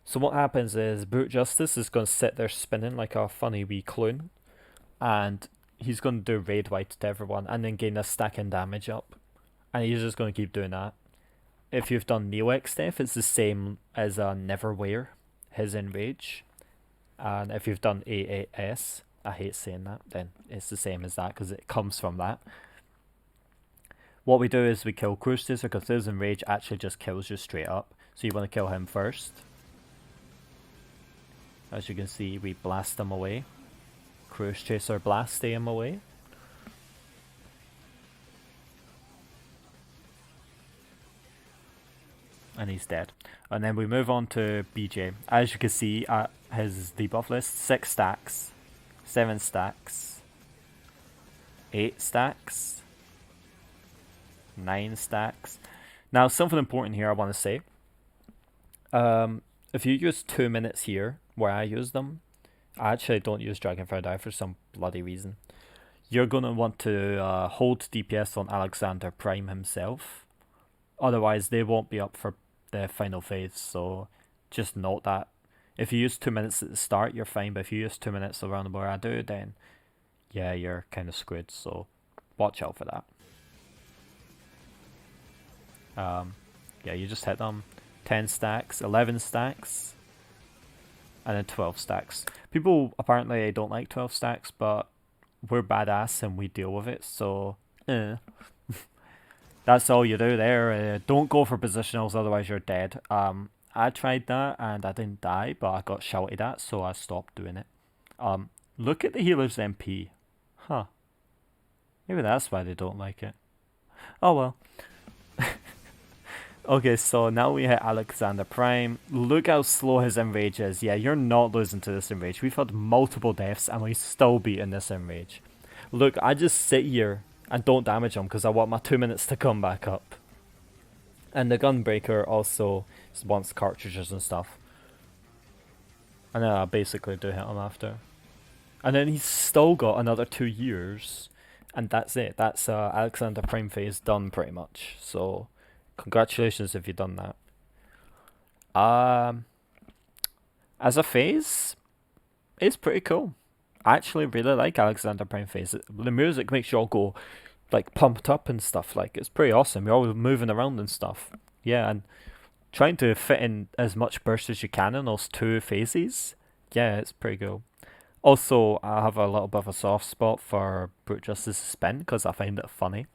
So what happens is Brute Justice is going to sit there spinning like a funny wee clown, and he's going to do raid white to everyone and then gain a stack and damage up. And he's just going to keep doing that. If you've done Neo-X stuff, it's the same as a Neverwhere, his Enrage. And if you've done AAS, I hate saying that, then it's the same as that because it comes from that. What we do is we kill Cruise Chaser because his Enrage actually just kills you straight up. So you want to kill him first. As you can see, we blast him away. Cruise Chaser blast him away. And he's dead. And then we move on to BJ. As you can see at his debuff list, 6 stacks, 7 stacks, 8 stacks, 9 stacks. Now, something important here I want to say. If you use 2 minutes here, where I use them, I actually don't use Dragonfire Die for some bloody reason. You're going to want to hold DPS on Alexander Prime himself. Otherwise, they won't be up for the final phase, so just note that. If you use 2 minutes at the start, you're fine, but if you use 2 minutes around where I do, then yeah, you're kind of screwed, so watch out for that. Yeah, you just hit them. 10 stacks, 11 stacks, and then 12 stacks. People apparently don't like 12 stacks, but we're badass and we deal with it, so that's all you do there. Don't go for positionals, otherwise you're dead. I tried that and I didn't die, but I got shouted at, so I stopped doing it. Look at the healer's MP. Huh. Maybe that's why they don't like it. Oh well. Okay, so now we hit Alexander Prime. Look how slow his Enrage is. Yeah, you're not losing to this Enrage. We've had multiple deaths and we still beating this Enrage. Look, I just sit here and don't damage him because I want my 2 minutes to come back up. And the Gunbreaker also wants cartridges and stuff. And then I basically do hit him after. And then he's still got another 2 years. And that's it. That's Alexander Prime phase done pretty much. So congratulations if you've done that. As a phase, it's pretty cool. I actually really like Alexander Prime phase. The music makes you all go like pumped up and stuff. Like, it's pretty awesome. You're all moving around and stuff. Yeah, and trying to fit in as much burst as you can in those 2 phases. Yeah, it's pretty cool. Also, I have a little bit of a soft spot for Brute Justice Spin because I find it funny.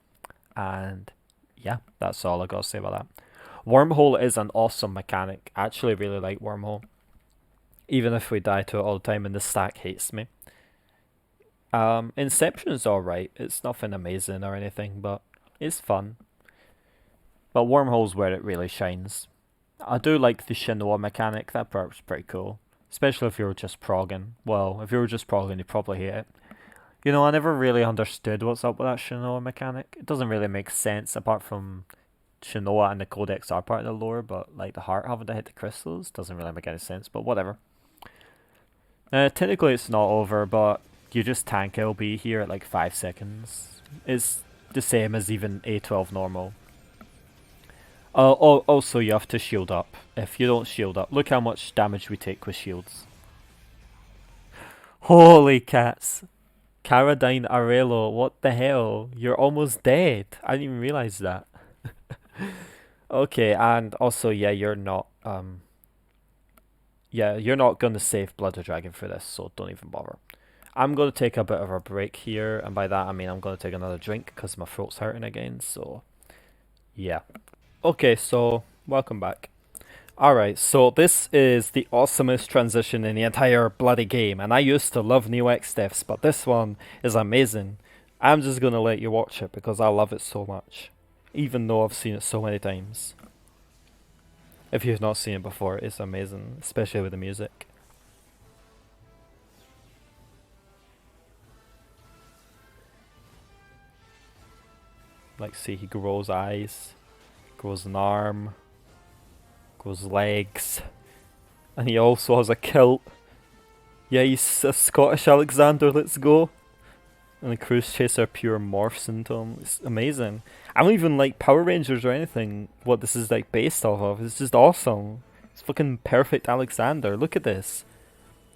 And yeah, that's all I got to say about that. Wormhole is an awesome mechanic. I actually really like Wormhole. Even if we die to it all the time and the stack hates me. Inception's alright. It's nothing amazing or anything, but it's fun. But Wormhole's where it really shines. I do like the Shinoa mechanic. That part's pretty cool. Especially if you were just progging. Well, if you were just progging, you'd probably hate it. You know, I never really understood what's up with that Shinoa mechanic. It doesn't really make sense apart from Shinoa and the Codex are part of the lore, but like the heart having to hit the crystals doesn't really make any sense, but whatever. Technically it's not over, but you just tank LB here at like 5 seconds. It's the same as even A12 normal. Also, you have to shield up. If you don't shield up, look how much damage we take with shields. Holy cats. Caradine Arello, what the hell? You're almost dead. I didn't even realize that. Okay, and also, yeah, you're not yeah, you're not going to save Blood of Dragon for this, so don't even bother. I'm going to take a bit of a break here, and by that I mean I'm going to take another drink because my throat's hurting again, so yeah. Okay, so welcome back. Alright, so this is the awesomest transition in the entire bloody game, and I used to love Neo X Deaths, but this one is amazing. I'm just gonna let you watch it because I love it so much, even though I've seen it so many times. If you've not seen it before, it's amazing, especially with the music. Like, see, he grows eyes, grows an arm, grows legs, and he also has a kilt. Yeah, he's a Scottish Alexander, let's go. And the Cruise Chaser pure morphs into him. It's amazing. I don't even like Power Rangers or anything, what this is like based off of. It's just awesome. It's fucking perfect Alexander. Look at this.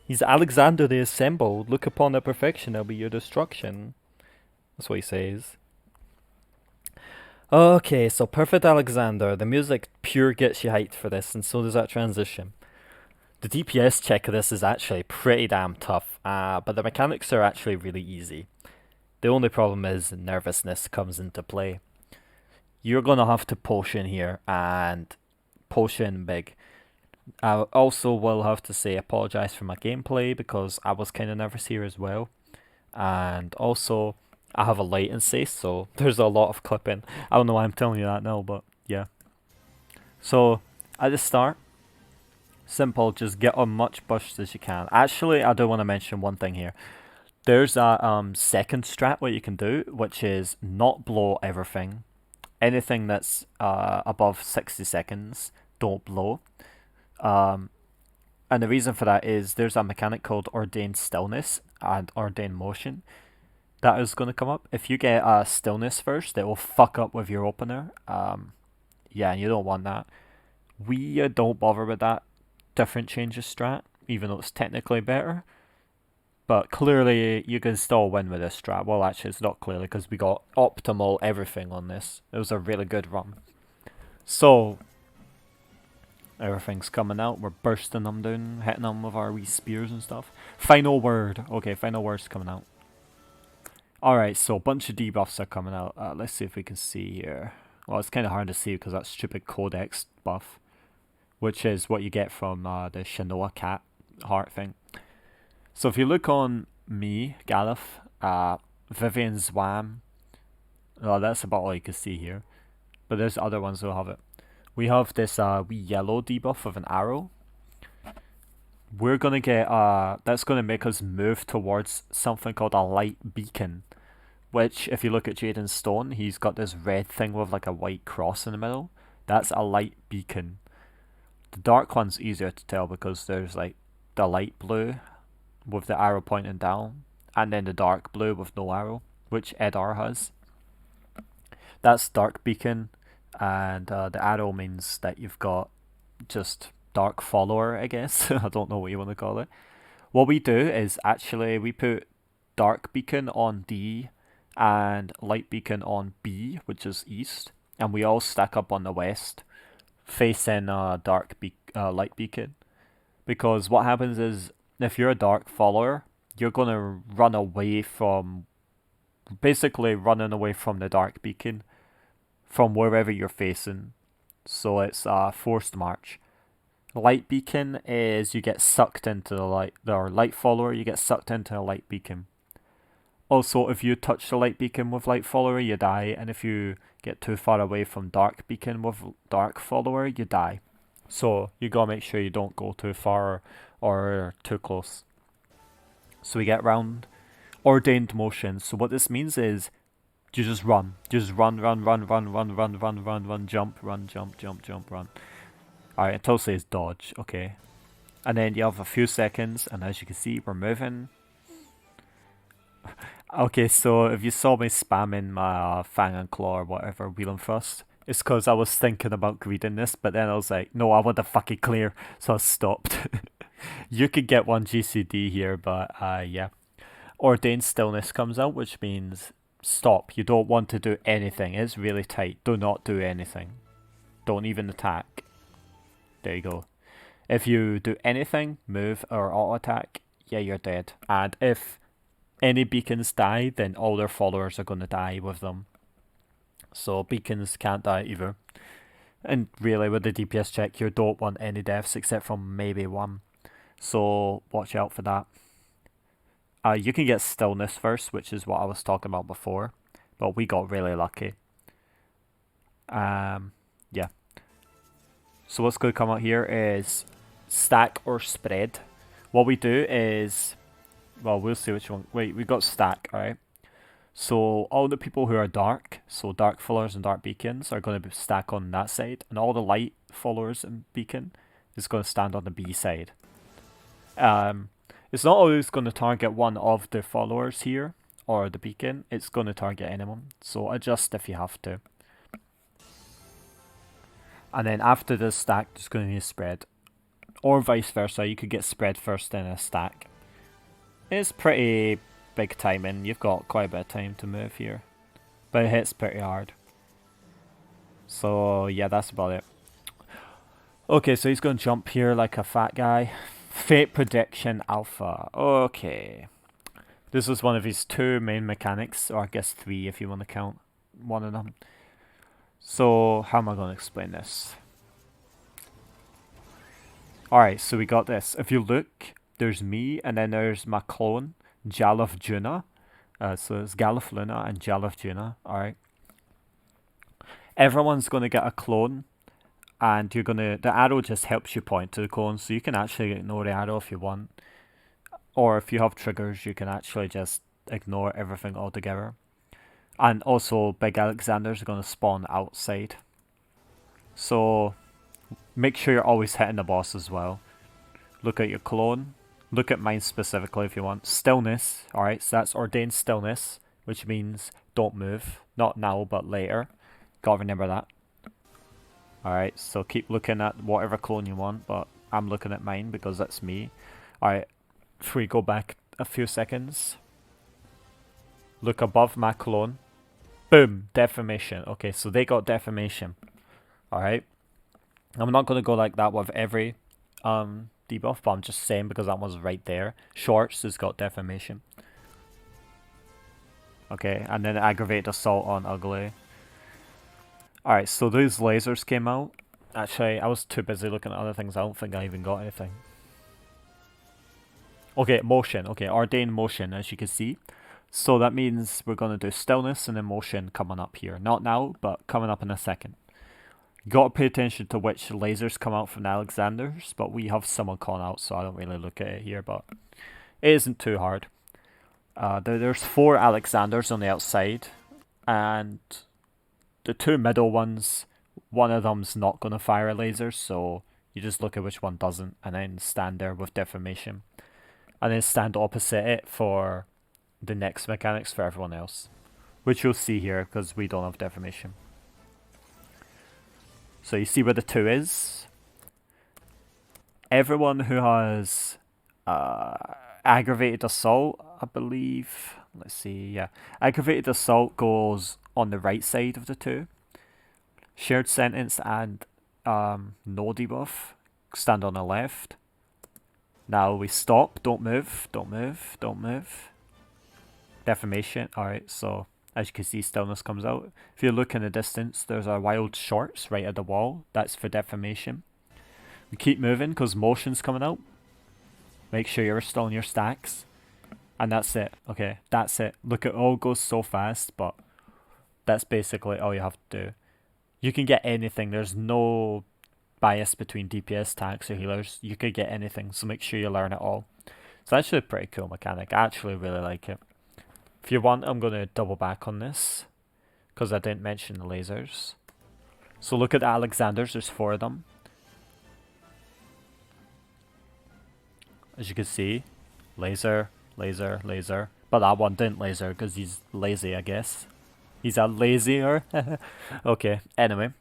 He's Alexander the Assembled. Look upon the perfection, it'll be your destruction. That's what he says. Okay, so perfect Alexander. The music pure gets you hyped for this, and so does that transition. The DPS check of this is actually pretty damn tough, but the mechanics are actually really easy. The only problem is nervousness comes into play. You're going to have to potion here, and potion big. I also will have to say apologise for my gameplay because I was kind of nervous here as well. And also, I have a latency, so there's a lot of clipping. I don't know why I'm telling you that now, but yeah. So, at the start, simple, just get on much burst as you can. Actually, I do want to mention one thing here. There's a second strat what you can do, which is not blow everything. Anything that's above 60 seconds, don't blow. And the reason for that is there's a mechanic called Ordained Stillness and Ordained Motion that is going to come up. If you get a Stillness first, it will fuck up with your opener. Yeah, and you don't want that. We don't bother with that different changes strat, even though it's technically better. But clearly, you can still win with this strat. Well, actually, it's not clearly because we got optimal everything on this. It was a really good run. So, everything's coming out. We're bursting them down, hitting them with our wee spears and stuff. Final word. Okay, final word's coming out. Alright, so a bunch of debuffs are coming out. Let's see if we can see here. Well, it's kind of hard to see because that stupid Codex buff, which is what you get from the Shanoa cat heart thing. So if you look on me, Galuf, Vivian Zwam, well, that's about all you can see here. But there's other ones who have it. We have this wee yellow debuff of an arrow. We're gonna get that's gonna make us move towards something called a light beacon. Which, if you look at Jaden's stone, he's got this red thing with like a white cross in the middle. That's a light beacon. The dark one's easier to tell because there's like the light blue with the arrow pointing down, and then the dark blue with no arrow, which Edar has. That's dark beacon, and the arrow means that you've got just dark follower, I guess. I don't know what you want to call it. What we do is actually we put dark beacon on D and light beacon on B, which is east, and we all stack up on the west, facing light beacon. Because what happens is, if you're a dark follower, you're gonna run away from, basically running away from the dark beacon, from wherever you're facing. So it's a forced march. Light beacon is you get sucked into the light, or light follower, you get sucked into a light beacon. Also, if you touch the light beacon with light follower, you die, and if you get too far away from dark beacon with dark follower, you die. So you gotta make sure you don't go too far or too close. So we get round ordained motion. So what this means is you just run. Just run, run, run, run, run, run, run, run, run, jump, run, jump, jump, jump, run. Alright, until it says dodge, okay. And then you have a few seconds, and as you can see, we're moving. Okay, so if you saw me spamming my Fang and Claw or whatever, Wheel Thrust, it's because I was thinking about greediness, but then I was like, no, I want to fucking clear, so I stopped. You could get one GCD here, but yeah. Ordained Stillness comes out, which means stop. You don't want to do anything. It's really tight. Do not do anything. Don't even attack. There you go. If you do anything, move or auto attack, yeah, you're dead. And if any beacons die, then all their followers are going to die with them. So beacons can't die either. And really, with the DPS check, you don't want any deaths except from maybe one. So watch out for that. You can get stillness first, which is what I was talking about before. But we got really lucky. Yeah. So what's going to come out here is stack or spread. What we do is, well, we'll see which one. Wait, we got stack, alright? So all the people who are dark, so dark followers and dark beacons, are going to stack on that side, and all the light followers and beacon is going to stand on the B side. It's not always going to target one of the followers here, or the beacon, it's going to target anyone, so adjust if you have to. And then after the stack, there's going to be a spread. Or vice versa, you could get spread first, then a stack. It's pretty big timing, you've got quite a bit of time to move here. But it hits pretty hard. So yeah, that's about it. Okay, so he's going to jump here like a fat guy. Fate Prediction Alpha. Okay. This is one of his two main mechanics, or I guess three if you want to count one of them. So, how am I going to explain this? Alright, so we got this. If you look, there's me, and then there's my clone, Jalaf Juna. So it's Galaf Luna and Jalaf Juna. Alright. Everyone's going to get a clone, and you're going to... The arrow just helps you point to the clone, so you can actually ignore the arrow if you want. Or if you have triggers, you can actually just ignore everything altogether. And also, Big Alexanders are going to spawn outside. So, make sure you're always hitting the boss as well. Look at your clone. Look at mine specifically if you want. Stillness. Alright, so that's ordained stillness, which means don't move. Not now, but later. Gotta remember that. Alright, so keep looking at whatever clone you want, but I'm looking at mine because that's me. Alright, if we go back a few seconds. Look above my clone. Boom, Deformation. Okay, so they got Deformation. Alright. I'm not going to go like that with every debuff, but I'm just saying because that one's right there. Shorts has got Deformation. Okay, and then Aggravated Assault on Ugly. Alright, so those lasers came out. Actually, I was too busy looking at other things. I don't think I even got anything. Okay, Motion. Okay, Ordained Motion, as you can see. So that means we're going to do Stillness and then Motion coming up here. Not now, but coming up in a second. You got to pay attention to which lasers come out from the Alexanders, but we have someone calling out, so I don't really look at it here, but it isn't too hard. There's 4 Alexanders on the outside, and the 2 middle ones, one of them's not going to fire a laser, so you just look at which one doesn't, and then stand there with Deformation. And then stand opposite it for the next mechanics for everyone else, which you'll see here because we don't have Deformation. So you see where the 2 is. Everyone who has Aggravated Assault, I believe. Let's see, yeah. Aggravated Assault goes on the right side of the 2. Shared Sentence and no debuff stand on the left. Now we stop, don't move, don't move, don't move. Deformation, alright, so as you can see, Stillness comes out. If you look in the distance, there's a Wild Shorts right at the wall. That's for Deformation. We keep moving because Motion's coming out. Make sure you're still in your stacks. And that's it. Okay, that's it. Look, it all goes so fast, but that's basically all you have to do. You can get anything. There's no bias between DPS, tanks, or healers. You could get anything, so make sure you learn it all. It's actually a pretty cool mechanic. I actually really like it. If you want, I'm going to double back on this, because I didn't mention the lasers. So look at the Alexanders, there's 4 of them. As you can see, laser, laser, laser. But that one didn't laser, because he's lazy, I guess. He's a lazier. Okay, anyway.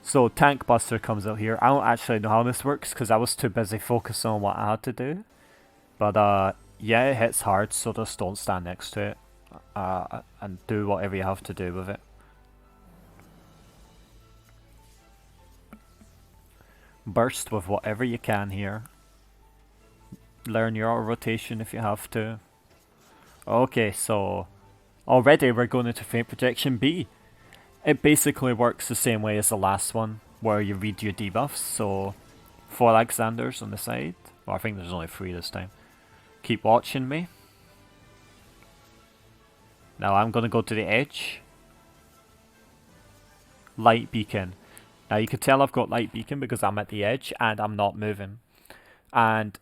So Tank Buster comes out here. I don't actually know how this works, because I was too busy focusing on what I had to do. But yeah, it hits hard, so just don't stand next to it. And do whatever you have to do with it. burst with whatever you can here. Learn your auto rotation if you have to. Okay, so already we're going into Faint Projection B. It basically works the same way as the last one, where you read your debuffs, so 4 Alexanders on the side. Well, I think there's only 3 this time. Keep watching me. Now I'm going to go to the edge. Light Beacon. Now you can tell I've got Light Beacon because I'm at the edge and I'm not moving. And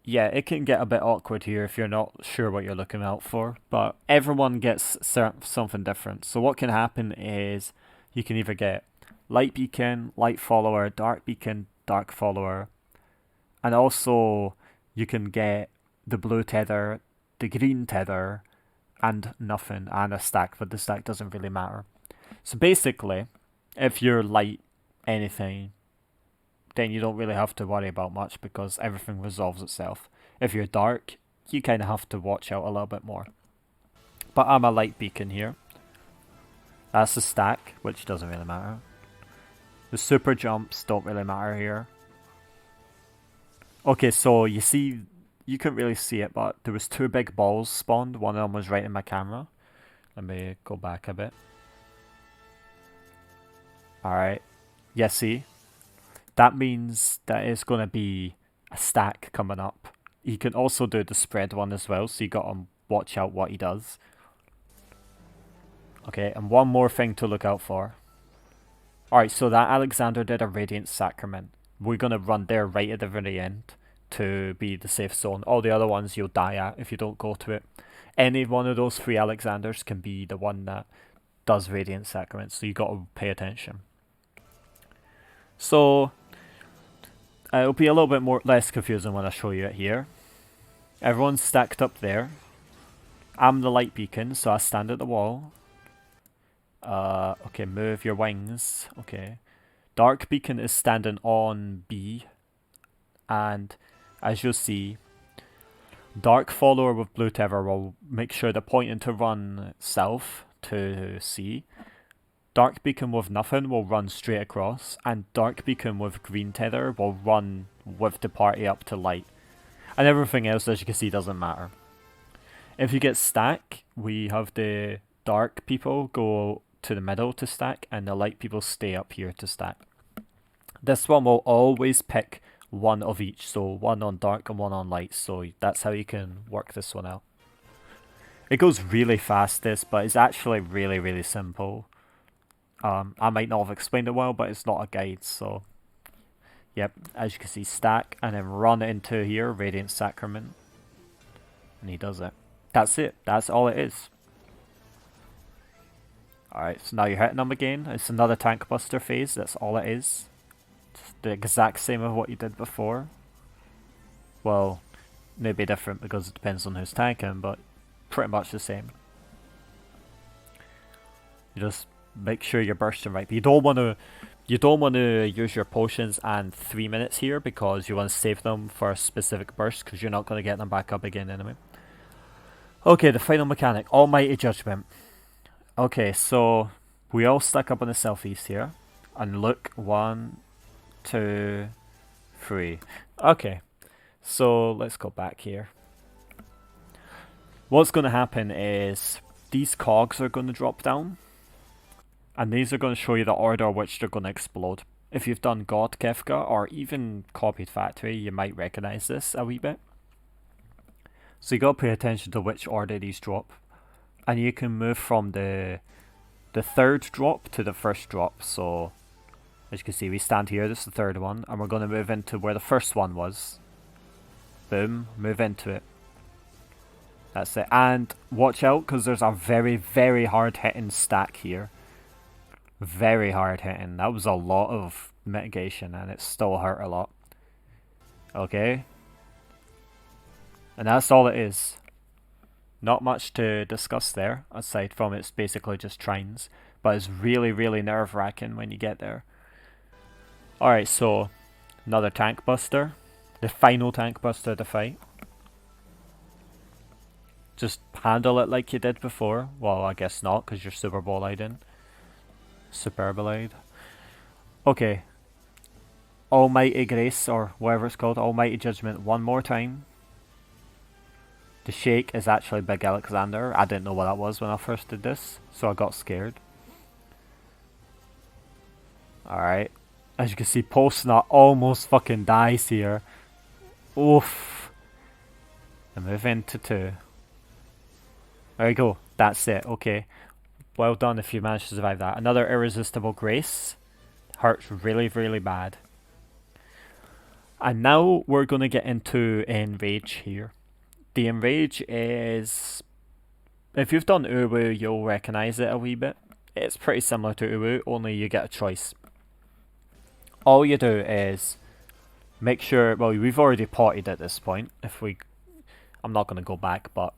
yeah, it can get a bit awkward here if you're not sure what you're looking out for, but everyone gets something different. So what can happen is you can either get Light Beacon, Light Follower, Dark Beacon, Dark Follower, and also you can get the blue tether, the green tether, and nothing, and a stack, but the stack doesn't really matter. So basically, if you're light anything, then you don't really have to worry about much because everything resolves itself. If you're dark, you kind of have to watch out a little bit more. But I'm a light beacon here. That's the stack, which doesn't really matter. The super jumps don't really matter here. Okay, so you see, you couldn't really see it, but there was 2 big balls spawned. One of them was right in my camera. Let me go back a bit. Alright, yeah, see? That means that it's going to be a stack coming up. He can also do the spread one as well, so you got to watch out what he does. Okay, and one more thing to look out for. Alright, so that Alexander did a Radiant Sacrament. We're going to run there right at the very end to be the safe zone. All the other ones you'll die at if you don't go to it. Any one of those 3 Alexanders can be the one that does Radiant Sacrament, so you got to pay attention. So it'll be a little bit less confusing when I show you it here. Everyone's stacked up there. I'm the light beacon, so I stand at the wall. Okay, move your wings. Okay. Dark beacon is standing on B. And as you'll see, dark follower with blue tether will make sure they're pointing to run south to C. Dark beacon with nothing will run straight across, and dark beacon with green tether will run with the party up to light. And everything else, as you can see, doesn't matter. If you get stack, we have the dark people go to the middle to stack, and the light people stay up here to stack. This one will always pick one of each, so one on dark and one on light, so that's how you can work this one out. It goes really fast, this, but it's actually really, really simple. I might not have explained it well, but it's not a guide, so yep, as you can see, stack, and then run into here, Radiant Sacrament, and he does it. That's it, that's all it is. Alright, so now you're hitting them again. It's another tank buster phase, that's all it is. It's the exact same of what you did before. Well, maybe different because it depends on who's tanking, but pretty much the same. You just make sure you're bursting right. But you don't want to use your potions and 3 minutes here because you want to save them for a specific burst because you're not going to get them back up again anyway. Okay, the final mechanic, Almighty Judgment. Okay, so we all stack up on the southeast here. And look, 1, 2, 3. Okay, so let's go back here. What's going to happen is these cogs are going to drop down. And these are going to show you the order which they're going to explode. If you've done God Kefka or even copied Factory, you might recognize this a wee bit. So you got to pay attention to which order these drop. And you can move from the third drop to the first drop. So as you can see, we stand here, this is the third one, and we're going to move into where the first one was. Boom, move into it. That's it. And watch out, because there's a very, very hard hitting stack here. Very hard hitting. That was a lot of mitigation, and it still hurt a lot. Okay. And that's all it is. Not much to discuss there, aside from it's basically just trines. But it's really, really nerve-wracking when you get there. Alright, so another tank buster. The final tank buster of the fight. Just handle it like you did before. Well, I guess not, because you're Super Bolide in. Super Bolide. Okay.
Almighty Grace, or whatever it's called, Almighty Judgment, one more time. The Shake is actually Big Alexander. I didn't know what that was when I first did this, so I got scared. Alright. As you can see, Postnut almost fucking dies here. Oof. And move into 2. There you go. That's it. Okay. Well done if you managed to survive that. Another Irresistible Grace. Hurts really, really bad. And now we're going to get into Enrage here. The Enrage is... If you've done Uwu, you'll recognise it a wee bit. It's pretty similar to Uwu, only you get a choice. All you do is make sure... Well, we've already potted at this point. I'm not going to go back, but...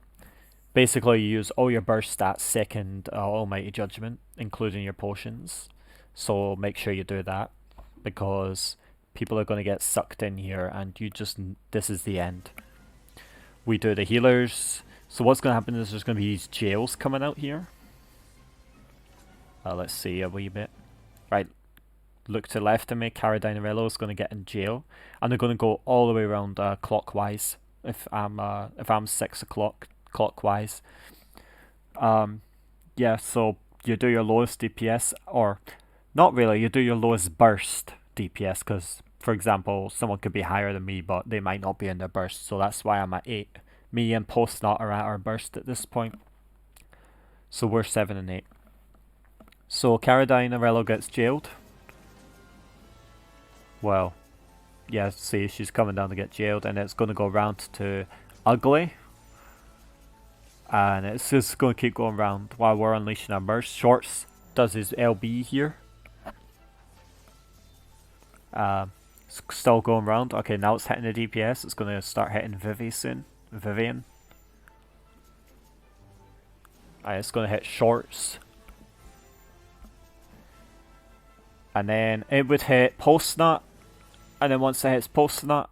Basically, you use all your burst stats second Almighty Judgment, including your potions. So make sure you do that, because people are going to get sucked in here, and this is the end. We do the healers. So what's going to happen is there's going to be these jails coming out here. Let's see a wee bit. Right, look to the left of me. Caradinarello is going to get in jail, and they're going to go all the way around clockwise. If I'm 6 o'clock clockwise. Yeah, so you do your lowest DPS, or not really, you do your lowest burst DPS, because, for example, someone could be higher than me, but they might not be in their burst, so that's why I'm at 8. Me and Postnut are at our burst at this point. So we're 7 and 8. So Caradinarello gets jailed. Well, yeah, see, she's coming down to get jailed, and it's going to go round to Ugly. And it's just going to keep going round while we're unleashing our burst. Shorts does his LB here. It's still going round. Okay, now it's hitting the DPS. It's going to start hitting Vivian. It's going to hit Shorts. And then it would hit Postnut. And then once it hits Postnut,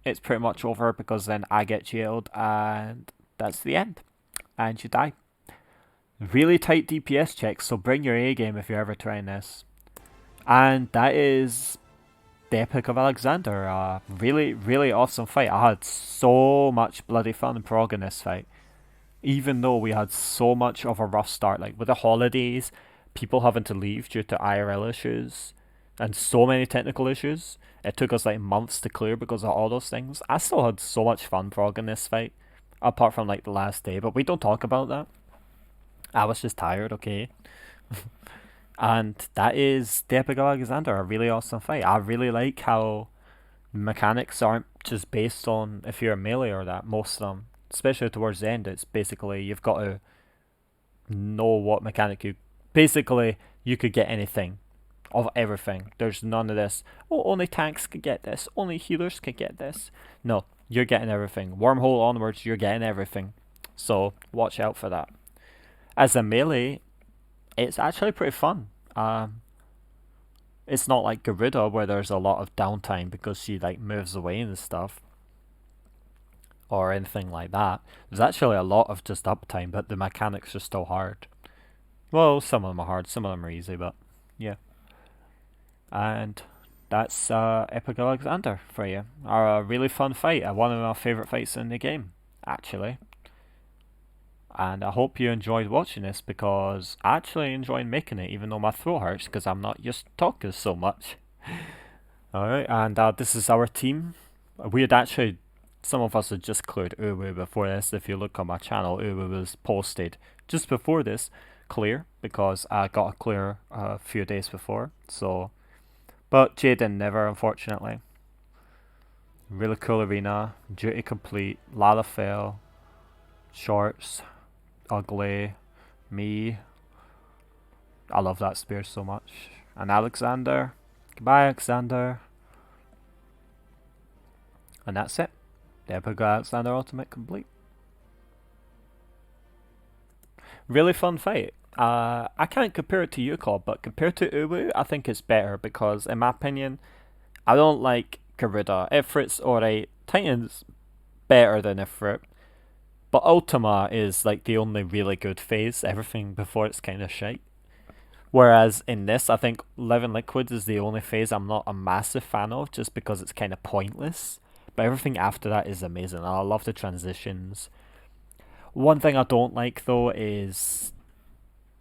it's pretty much over, because then I get jailed and that's the end. And you die. Really tight DPS checks, so bring your A game if you're ever trying this. And that is the Epic of Alexander. Really, really awesome fight. I had so much bloody fun and prog in this fight. Even though we had so much of a rough start, like with the holidays, people having to leave due to IRL issues, and so many technical issues. It took us like months to clear because of all those things. I still had so much fun prog in this fight. Apart from like the last day, but we don't talk about that. I was just tired, okay? And that is the Epic of Alexander, a really awesome fight. I really like how mechanics aren't just based on if you're a melee or that. Most of them, especially towards the end, it's basically you've got to know what mechanic you... Basically, you could get anything of everything. There's none of this, oh, only tanks could get this, only healers could get this. No. You're getting everything. Wormhole onwards, you're getting everything. So, watch out for that. As a melee, it's actually pretty fun. It's not like Garuda, where there's a lot of downtime because she like moves away and stuff. Or anything like that. There's actually a lot of just uptime, but the mechanics are still hard. Well, some of them are hard, some of them are easy, but yeah. And... that's Epic Alexander for you. A really fun fight. One of my favourite fights in the game, actually. And I hope you enjoyed watching this, because I actually enjoyed making it, even though my throat hurts because I'm not used to talking so much. Alright, and this is our team. We had actually, some of us had just cleared Uwu before this. If you look on my channel, Uwu was posted just before this clear, because I got a clear a few days before, so... But Jaden never, unfortunately. Really cool arena. Duty complete. Lalafell. Shorts. Ugly. Me. I love that spear so much. And Alexander. Goodbye, Alexander. And that's it. The Epic Alexander Ultimate complete. Really fun fight. I can't compare it to Yukon, but compared to Uwu, I think it's better, because in my opinion, I don't like Garuda. Ifrit's alright. Titan's better than Ifrit. But Ultima is like the only really good phase. Everything before it's kind of shite. Whereas in this, I think Living Liquid is the only phase I'm not a massive fan of, just because it's kind of pointless. But everything after that is amazing. I love the transitions. One thing I don't like though is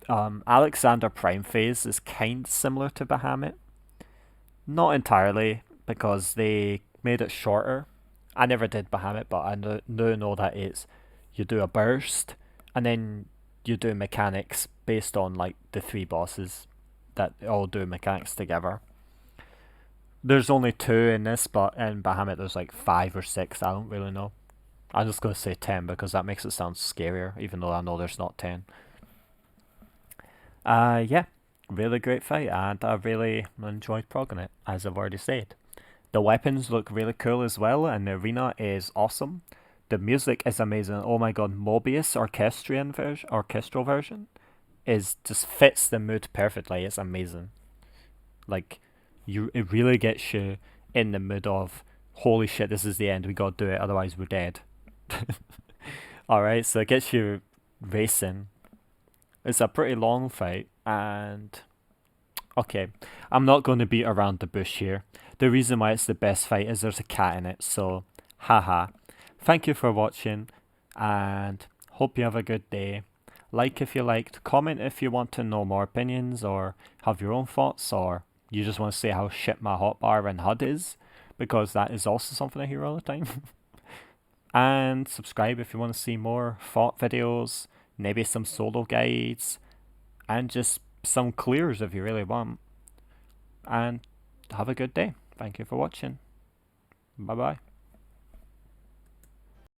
Alexander Prime phase is kind of similar to Bahamut. Not entirely, because they made it shorter. I never did Bahamut, but I know that it's you do a burst, and then you do mechanics based on like the three bosses that all do mechanics together. There's only two in this, but in Bahamut there's like five or six. I don't really know. I'm just gonna say 10 because that makes it sound scarier, even though I know there's not 10. Yeah, really great fight, and I really enjoyed progging it, as I've already said. The weapons look really cool as well, and the arena is awesome. The music is amazing. Oh my god, Mobius orchestral version is just fits the mood perfectly. It's amazing. Like it really gets you in the mood of holy shit, this is the end. We gotta do it, otherwise we're dead. All right, so it gets you racing. It's a pretty long fight, and okay, I'm not going to beat around the bush here. The reason why it's the best fight is there's a cat in it, so haha. Thank you for watching, and hope you have a good day. Like if you liked, comment if you want to know more opinions or have your own thoughts, or you just want to say how shit my hotbar and HUD is, because that is also something I hear all the time. And subscribe if you want to see more thought videos, maybe some solo guides, and just some clears if you really want. And have a good day. Thank you for watching. Bye bye.